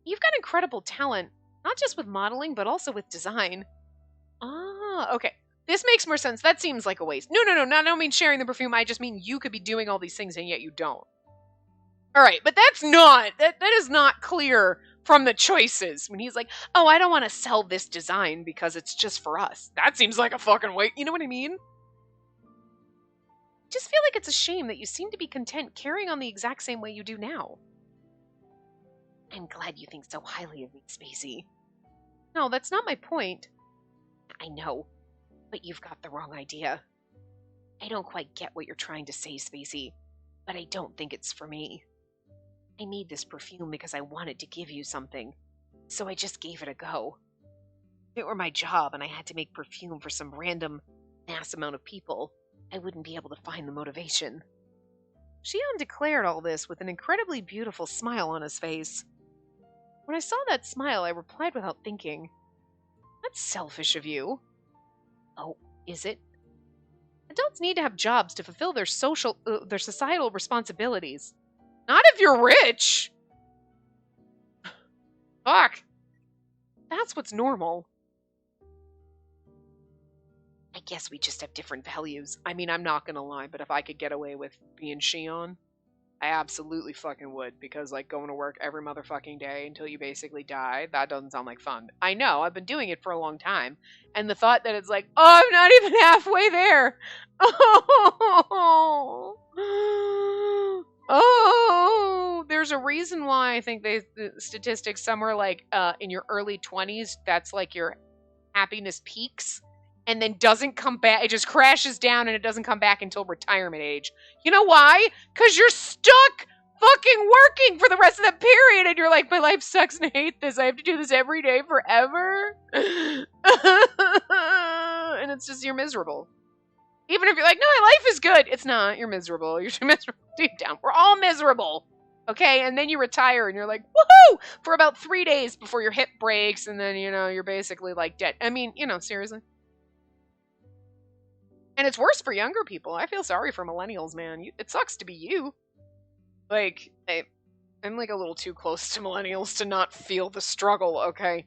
You've got incredible talent, not just with modeling, but also with design. Ah, okay. This makes more sense. That seems like a waste. No, I don't mean sharing the perfume. I just mean you could be doing all these things and yet you don't. All right, but that is not clear from the choices when he's like, "Oh, I don't want to sell this design because it's just for us." That seems like a fucking way. You know what I mean? Just feel like it's a shame that you seem to be content carrying on the exact same way you do now. I'm glad you think so highly of me, Spacey. No, that's not my point. I know, but you've got the wrong idea. I don't quite get what you're trying to say, Spacey, but I don't think it's for me. I made this perfume because I wanted to give you something, so I just gave it a go. If it were my job and I had to make perfume for some random mass amount of people, I wouldn't be able to find the motivation. Xion declared all this with an incredibly beautiful smile on his face. When I saw that smile, I replied without thinking, "That's selfish of you." Oh, is it? Adults need to have jobs to fulfill their societal responsibilities. Not if you're rich. Fuck. That's what's normal. I guess we just have different values. I mean, I'm not gonna lie, but if I could get away with being Xion, I absolutely fucking would, because, like, going to work every motherfucking day until you basically die, that doesn't sound like fun. I know, I've been doing it for a long time, and the thought that it's like, oh, I'm not even halfway there. Oh, there's a reason why I think the statistics somewhere like in your early 20s, that's like your happiness peaks and then doesn't come back. It just crashes down and it doesn't come back until retirement age. You know why? Because you're stuck fucking working for the rest of that period and you're like, my life sucks and I hate this. I have to do this every day forever. And it's just, you're miserable. Even if you're like, no, my life is good. It's not. You're miserable. You're too miserable. Deep down. We're all miserable. Okay? And then you retire and you're like, woohoo! For about 3 days before your hip breaks and then, you're basically like dead. I mean, seriously. And it's worse for younger people. I feel sorry for millennials, man. It sucks to be you. Like, I'm like a little too close to millennials to not feel the struggle, okay?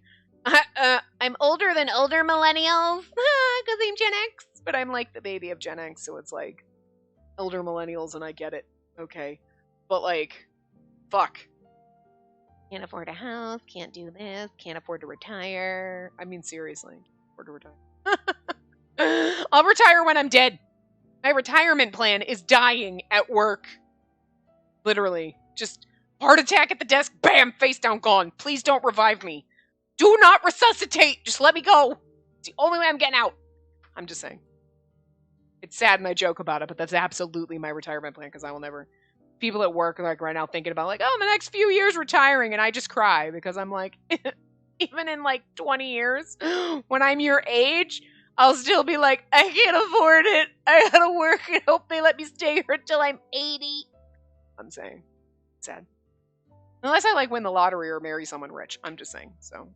I'm older than older millennials. Because I'm Gen X. But I'm like the baby of Gen X, so it's like elder millennials and I get it. Okay. But like, fuck. Can't afford a house, can't do this, can't afford to retire. I mean, seriously. Afford to retire. I'll retire when I'm dead. My retirement plan is dying at work. Literally. Just heart attack at the desk, bam, face down, gone. Please don't revive me. Do not resuscitate. Just let me go. It's the only way I'm getting out. I'm just saying. It's sad and I joke about it, but that's absolutely my retirement plan because I will never. People at work are like right now thinking about like, oh, the next few years retiring, and I just cry because I'm like, even in like 20 years, when I'm your age, I'll still be like, I can't afford it. I gotta work and hope they let me stay here until I'm 80. I'm saying, sad. Unless I like win the lottery or marry someone rich. I'm just saying. So,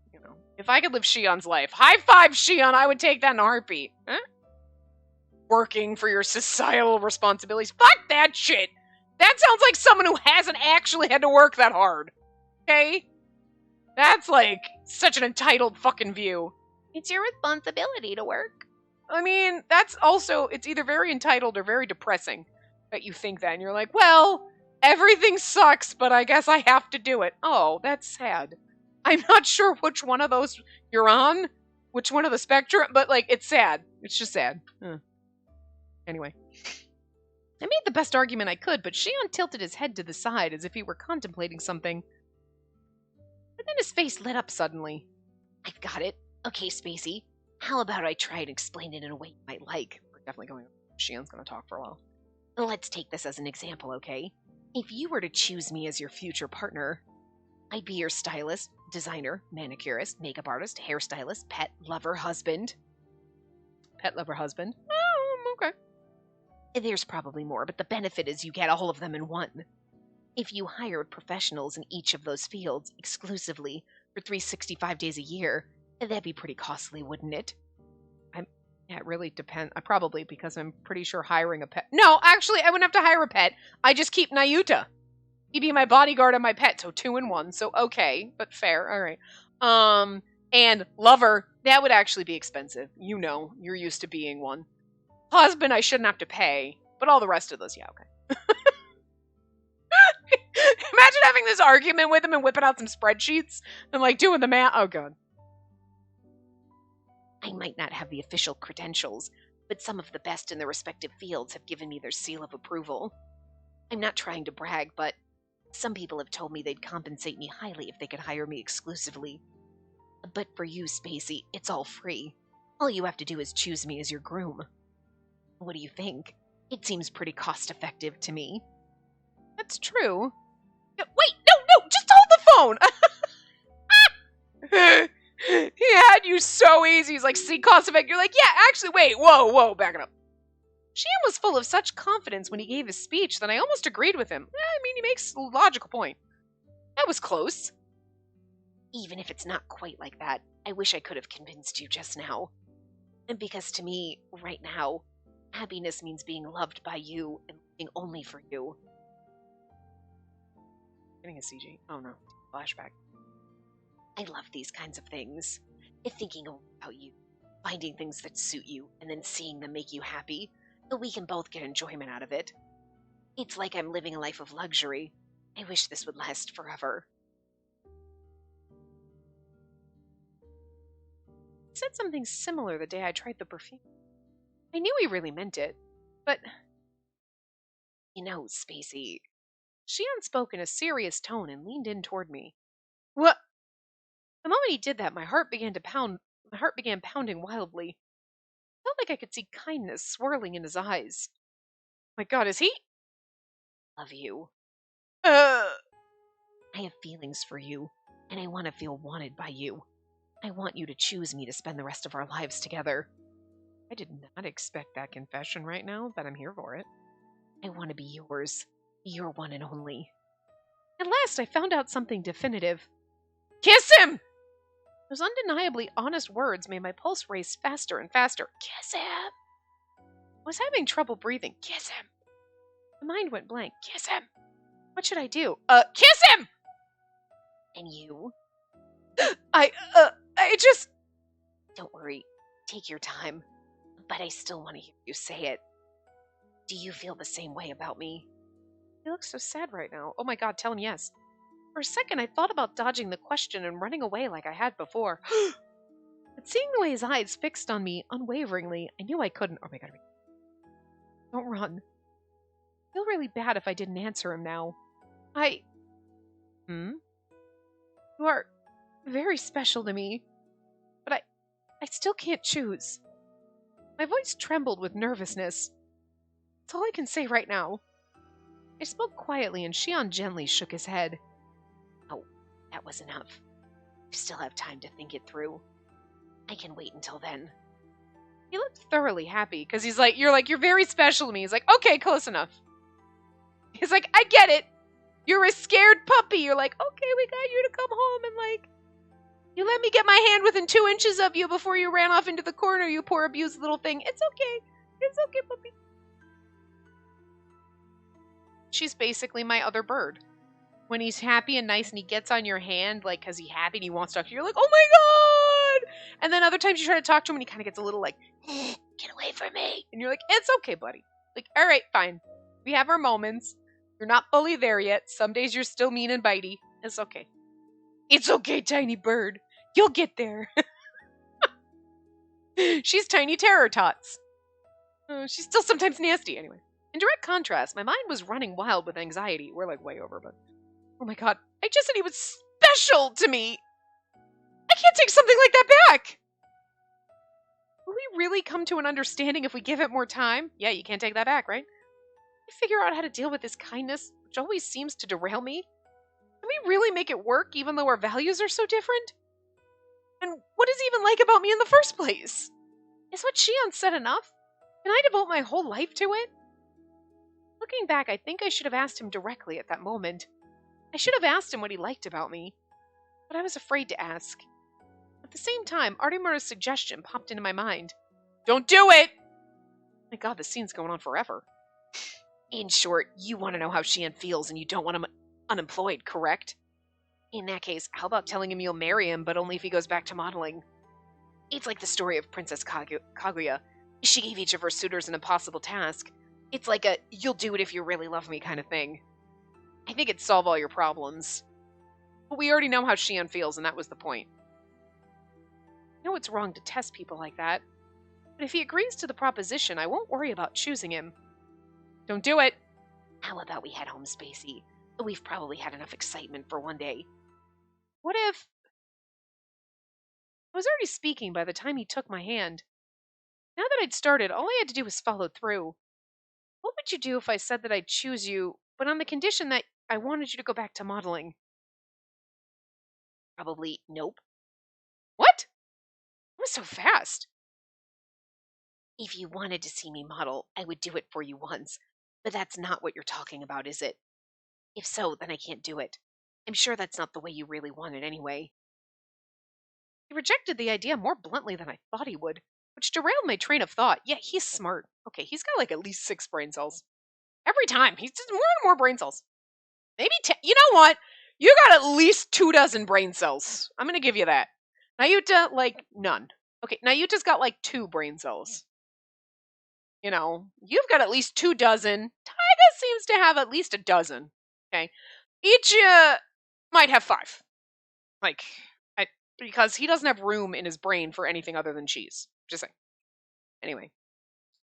if I could live Shion's life, high five Xion, I would take that in a heartbeat. Huh? Working for your societal responsibilities. Fuck that shit. That sounds like someone who hasn't actually had to work that hard. Okay? That's like such an entitled fucking view. It's your responsibility to work. I mean, that's also, it's either very entitled or very depressing that you think that. And you're like, well, everything sucks, but I guess I have to do it. Oh, that's sad. I'm not sure which one of those you're on, which one of the spectrum, but like, it's sad. It's just sad. Anyway. I made the best argument I could, but Xion tilted his head to the side as if he were contemplating something. But then his face lit up suddenly. I've got it. Okay, Spacey. How about I try and explain it in a way you might like? We're definitely going. Shion's going to talk for a while. Let's take this as an example, okay? If you were to choose me as your future partner, I'd be your stylist, designer, manicurist, makeup artist, hairstylist, pet, lover, husband. Pet, lover, husband? Oh, okay. There's probably more, but the benefit is you get all of them in one. If you hired professionals in each of those fields exclusively for 365 days a year, that'd be pretty costly, wouldn't it? Yeah, it really depends. Probably, because I'm pretty sure hiring a pet... No, actually, I wouldn't have to hire a pet. I just keep Nayuta. He'd be my bodyguard and my pet, so 2 in 1. So, okay, but fair. All right. And lover, that would actually be expensive. You're used to being one. Husband, I shouldn't have to pay. But all the rest of those, yeah, okay. having this argument with him and whipping out some spreadsheets and like doing the math. Oh god. I might not have the official credentials, but some of the best in their respective fields have given me their seal of approval. I'm not trying to brag, but some people have told me they'd compensate me highly if they could hire me exclusively. But for you, Spacey, it's all free. All you have to do is choose me as your groom. What do you think? It seems pretty cost-effective to me. That's true. Wait, no, just hold the phone. He had you so easy. He's like, see, cost effect. You're like, yeah, actually, wait, whoa, back it up. Sheehan was full of such confidence when he gave his speech that I almost agreed with him. I mean, he makes a logical point. That was close. Even if it's not quite like that, I wish I could have convinced you just now. And because to me, right now, happiness means being loved by you and living only for you. Getting a CG. Oh no. Flashback. I love these kinds of things. Thinking about you, finding things that suit you, and then seeing them make you happy, so we can both get enjoyment out of it. It's like I'm living a life of luxury. I wish this would last forever. He said something similar the day I tried the perfume. I knew he really meant it, but... You know, Spacey... Sheehan spoke in a serious tone and leaned in toward me. What? The moment he did that, my heart began pounding wildly. I felt like I could see kindness swirling in his eyes. My god, is he? Love you. I have feelings for you, and I want to feel wanted by you. I want you to choose me to spend the rest of our lives together. I did not expect that confession right now, but I'm here for it. I want to be yours. Your one and only. At last I found out something definitive. Kiss him! Those undeniably honest words made my pulse race faster and faster. Kiss him! I was having trouble breathing. Kiss him! My mind went blank. Kiss him! What should I do? Kiss him! And you? I just... Don't worry. Take your time. But I still want to hear you say it. Do you feel the same way about me? He looks so sad right now. Oh my god, tell him yes. For a second, I thought about dodging the question and running away like I had before. But seeing the way his eyes fixed on me unwaveringly, I knew I couldn't. Oh my god. Don't run. I feel really bad if I didn't answer him now. You are very special to me. But I still can't choose. My voice trembled with nervousness. That's all I can say right now. I spoke quietly and Sheehan gently shook his head. Oh, that was enough. You still have time to think it through. I can wait until then. He looked thoroughly happy because he's like, you're very special to me. He's like, okay, close enough. He's like, I get it. You're a scared puppy. You're like, okay, we got you to come home and like, you let me get my hand within 2 inches of you before you ran off into the corner, you poor abused little thing. It's okay. It's okay, puppy. She's basically my other bird. When he's happy and nice and he gets on your hand, like, because he's happy and he wants to talk to you, you're like, oh my god! And then other times you try to talk to him and he kind of gets a little like, get away from me. And you're like, it's okay, buddy. Like, all right, fine. We have our moments. You're not fully there yet. Some days you're still mean and bitey. It's okay. It's okay, tiny bird. You'll get there. She's tiny terror tots. She's still sometimes nasty, anyway. In direct contrast, my mind was running wild with anxiety. We're like way over, but... Oh my god, I just said he was special to me! I can't take something like that back! Will we really come to an understanding if we give it more time? Yeah, you can't take that back, right? Can we figure out how to deal with this kindness, which always seems to derail me? Can we really make it work, even though our values are so different? And what is he even like about me in the first place? Is what Sheehan said enough? Can I devote my whole life to it? Looking back, I think I should have asked him directly at that moment. I should have asked him what he liked about me. But I was afraid to ask. At the same time, Artemura's suggestion popped into my mind. Don't do it! My god, this scene's going on forever. In short, you want to know how Sheehan feels and you don't want him unemployed, correct? In that case, how about telling him you'll marry him, but only if he goes back to modeling? It's like the story of Princess Kaguya. She gave each of her suitors an impossible task. It's like a, you'll do it if you really love me kind of thing. I think it'd solve all your problems. But we already know how Shion feels, and that was the point. I know it's wrong to test people like that, but if he agrees to the proposition, I won't worry about choosing him. Don't do it. How about we head home, Spacey? We've probably had enough excitement for one day. What if... I was already speaking by the time he took my hand. Now that I'd started, all I had to do was follow through. What would you do if I said that I'd choose you, but on the condition that I wanted you to go back to modeling? Probably nope. What? That was so fast. If you wanted to see me model, I would do it for you once. But that's not what you're talking about, is it? If so, then I can't do it. I'm sure that's not the way you really want it anyway. He rejected the idea more bluntly than I thought he would, which derailed my train of thought. Yeah, he's smart. Okay, he's got like at least 6 brain cells. Every time, he's just more and more brain cells. Maybe 10. You know what? You got at least 24 brain cells. I'm going to give you that. Nayuta, like, none. Okay, Nayuta's got like 2 brain cells. You know, you've got at least 24. Taiga seems to have at least 12. Okay? Ichia might have 5. Like, because he doesn't have room in his brain for anything other than cheese. Just saying. Anyway.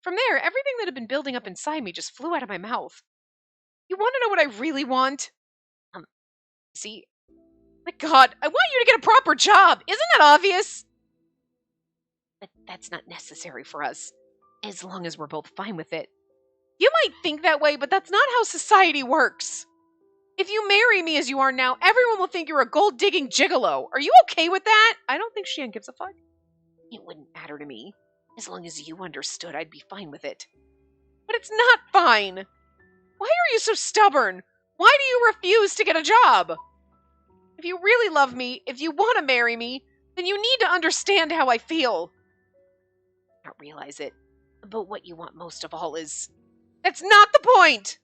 From there, everything that had been building up inside me just flew out of my mouth. You want to know what I really want? See? My God, I want you to get a proper job. Isn't that obvious? But that's not necessary for us, as long as we're both fine with it. You might think that way, but that's not how society works. If you marry me as you are now, everyone will think you're a gold-digging gigolo. Are you okay with that? I don't think Shion gives a fuck. It wouldn't matter to me. As long as you understood, I'd be fine with it. But it's not fine. Why are you so stubborn? Why do you refuse to get a job? If you really love me, if you want to marry me, then you need to understand how I feel. I don't realize it, but what you want most of all is... That's not the point!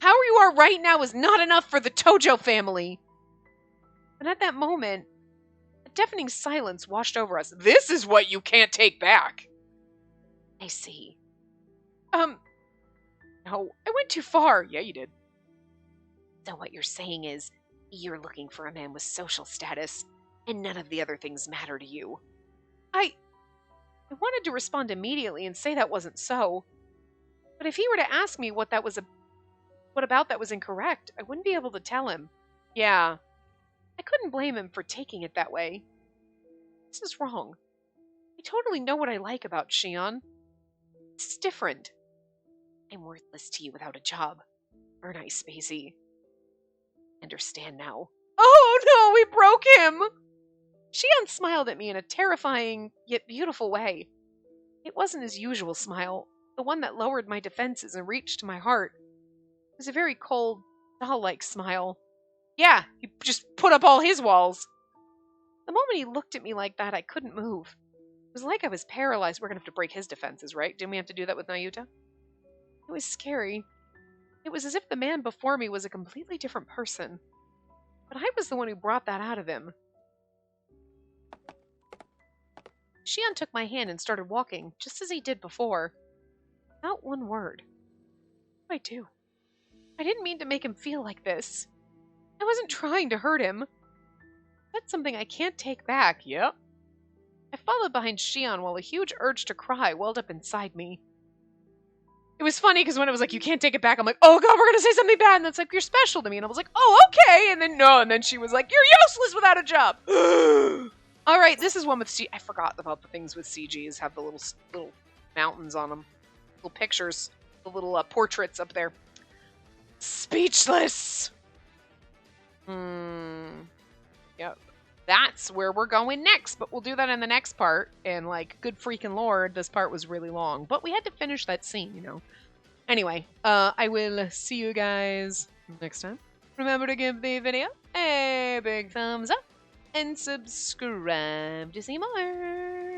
How you are right now is not enough for the Tojo family. And at that moment, a deafening silence washed over us. This is what you can't take back. I see. No, I went too far. Yeah, you did. So what you're saying is, you're looking for a man with social status, and none of the other things matter to you. I wanted to respond immediately and say that wasn't so. But if he were to ask me what about that was incorrect, I wouldn't be able to tell him. Yeah. I couldn't blame him for taking it that way. This is wrong. I totally know what I like about Shion. It's different. I'm worthless to you without a job. Aren't I, Spacey? Understand now. Oh no, we broke him! Shion smiled at me in a terrifying, yet beautiful way. It wasn't his usual smile, the one that lowered my defenses and reached to my heart. It was a very cold, doll-like smile. Yeah, he just put up all his walls. The moment he looked at me like that, I couldn't move. It was like I was paralyzed. We're gonna have to break his defenses, right? Didn't we have to do that with Nayuta? It was scary. It was as if the man before me was a completely different person. But I was the one who brought that out of him. Shion took my hand and started walking, just as he did before. Not one word. What did I do? I didn't mean to make him feel like this. I wasn't trying to hurt him. That's something I can't take back. Yep. I followed behind Shion while a huge urge to cry welled up inside me. It was funny because when it was like, you can't take it back, I'm like, oh God, we're going to say something bad. And it's like, you're special to me. And I was like, oh, okay. And then no. And then she was like, you're useless without a job. All right, this is one with CG. I forgot about the things with CGs. Have the little mountains on them. Little pictures. The little portraits up there. Speechless. Yep. That's where we're going next, but we'll do that in the next part. And like, good freaking lord, this part was really long, but we had to finish that scene, you know. Anyway, I will see you guys next time. Remember to give the video a big thumbs up and subscribe to see more.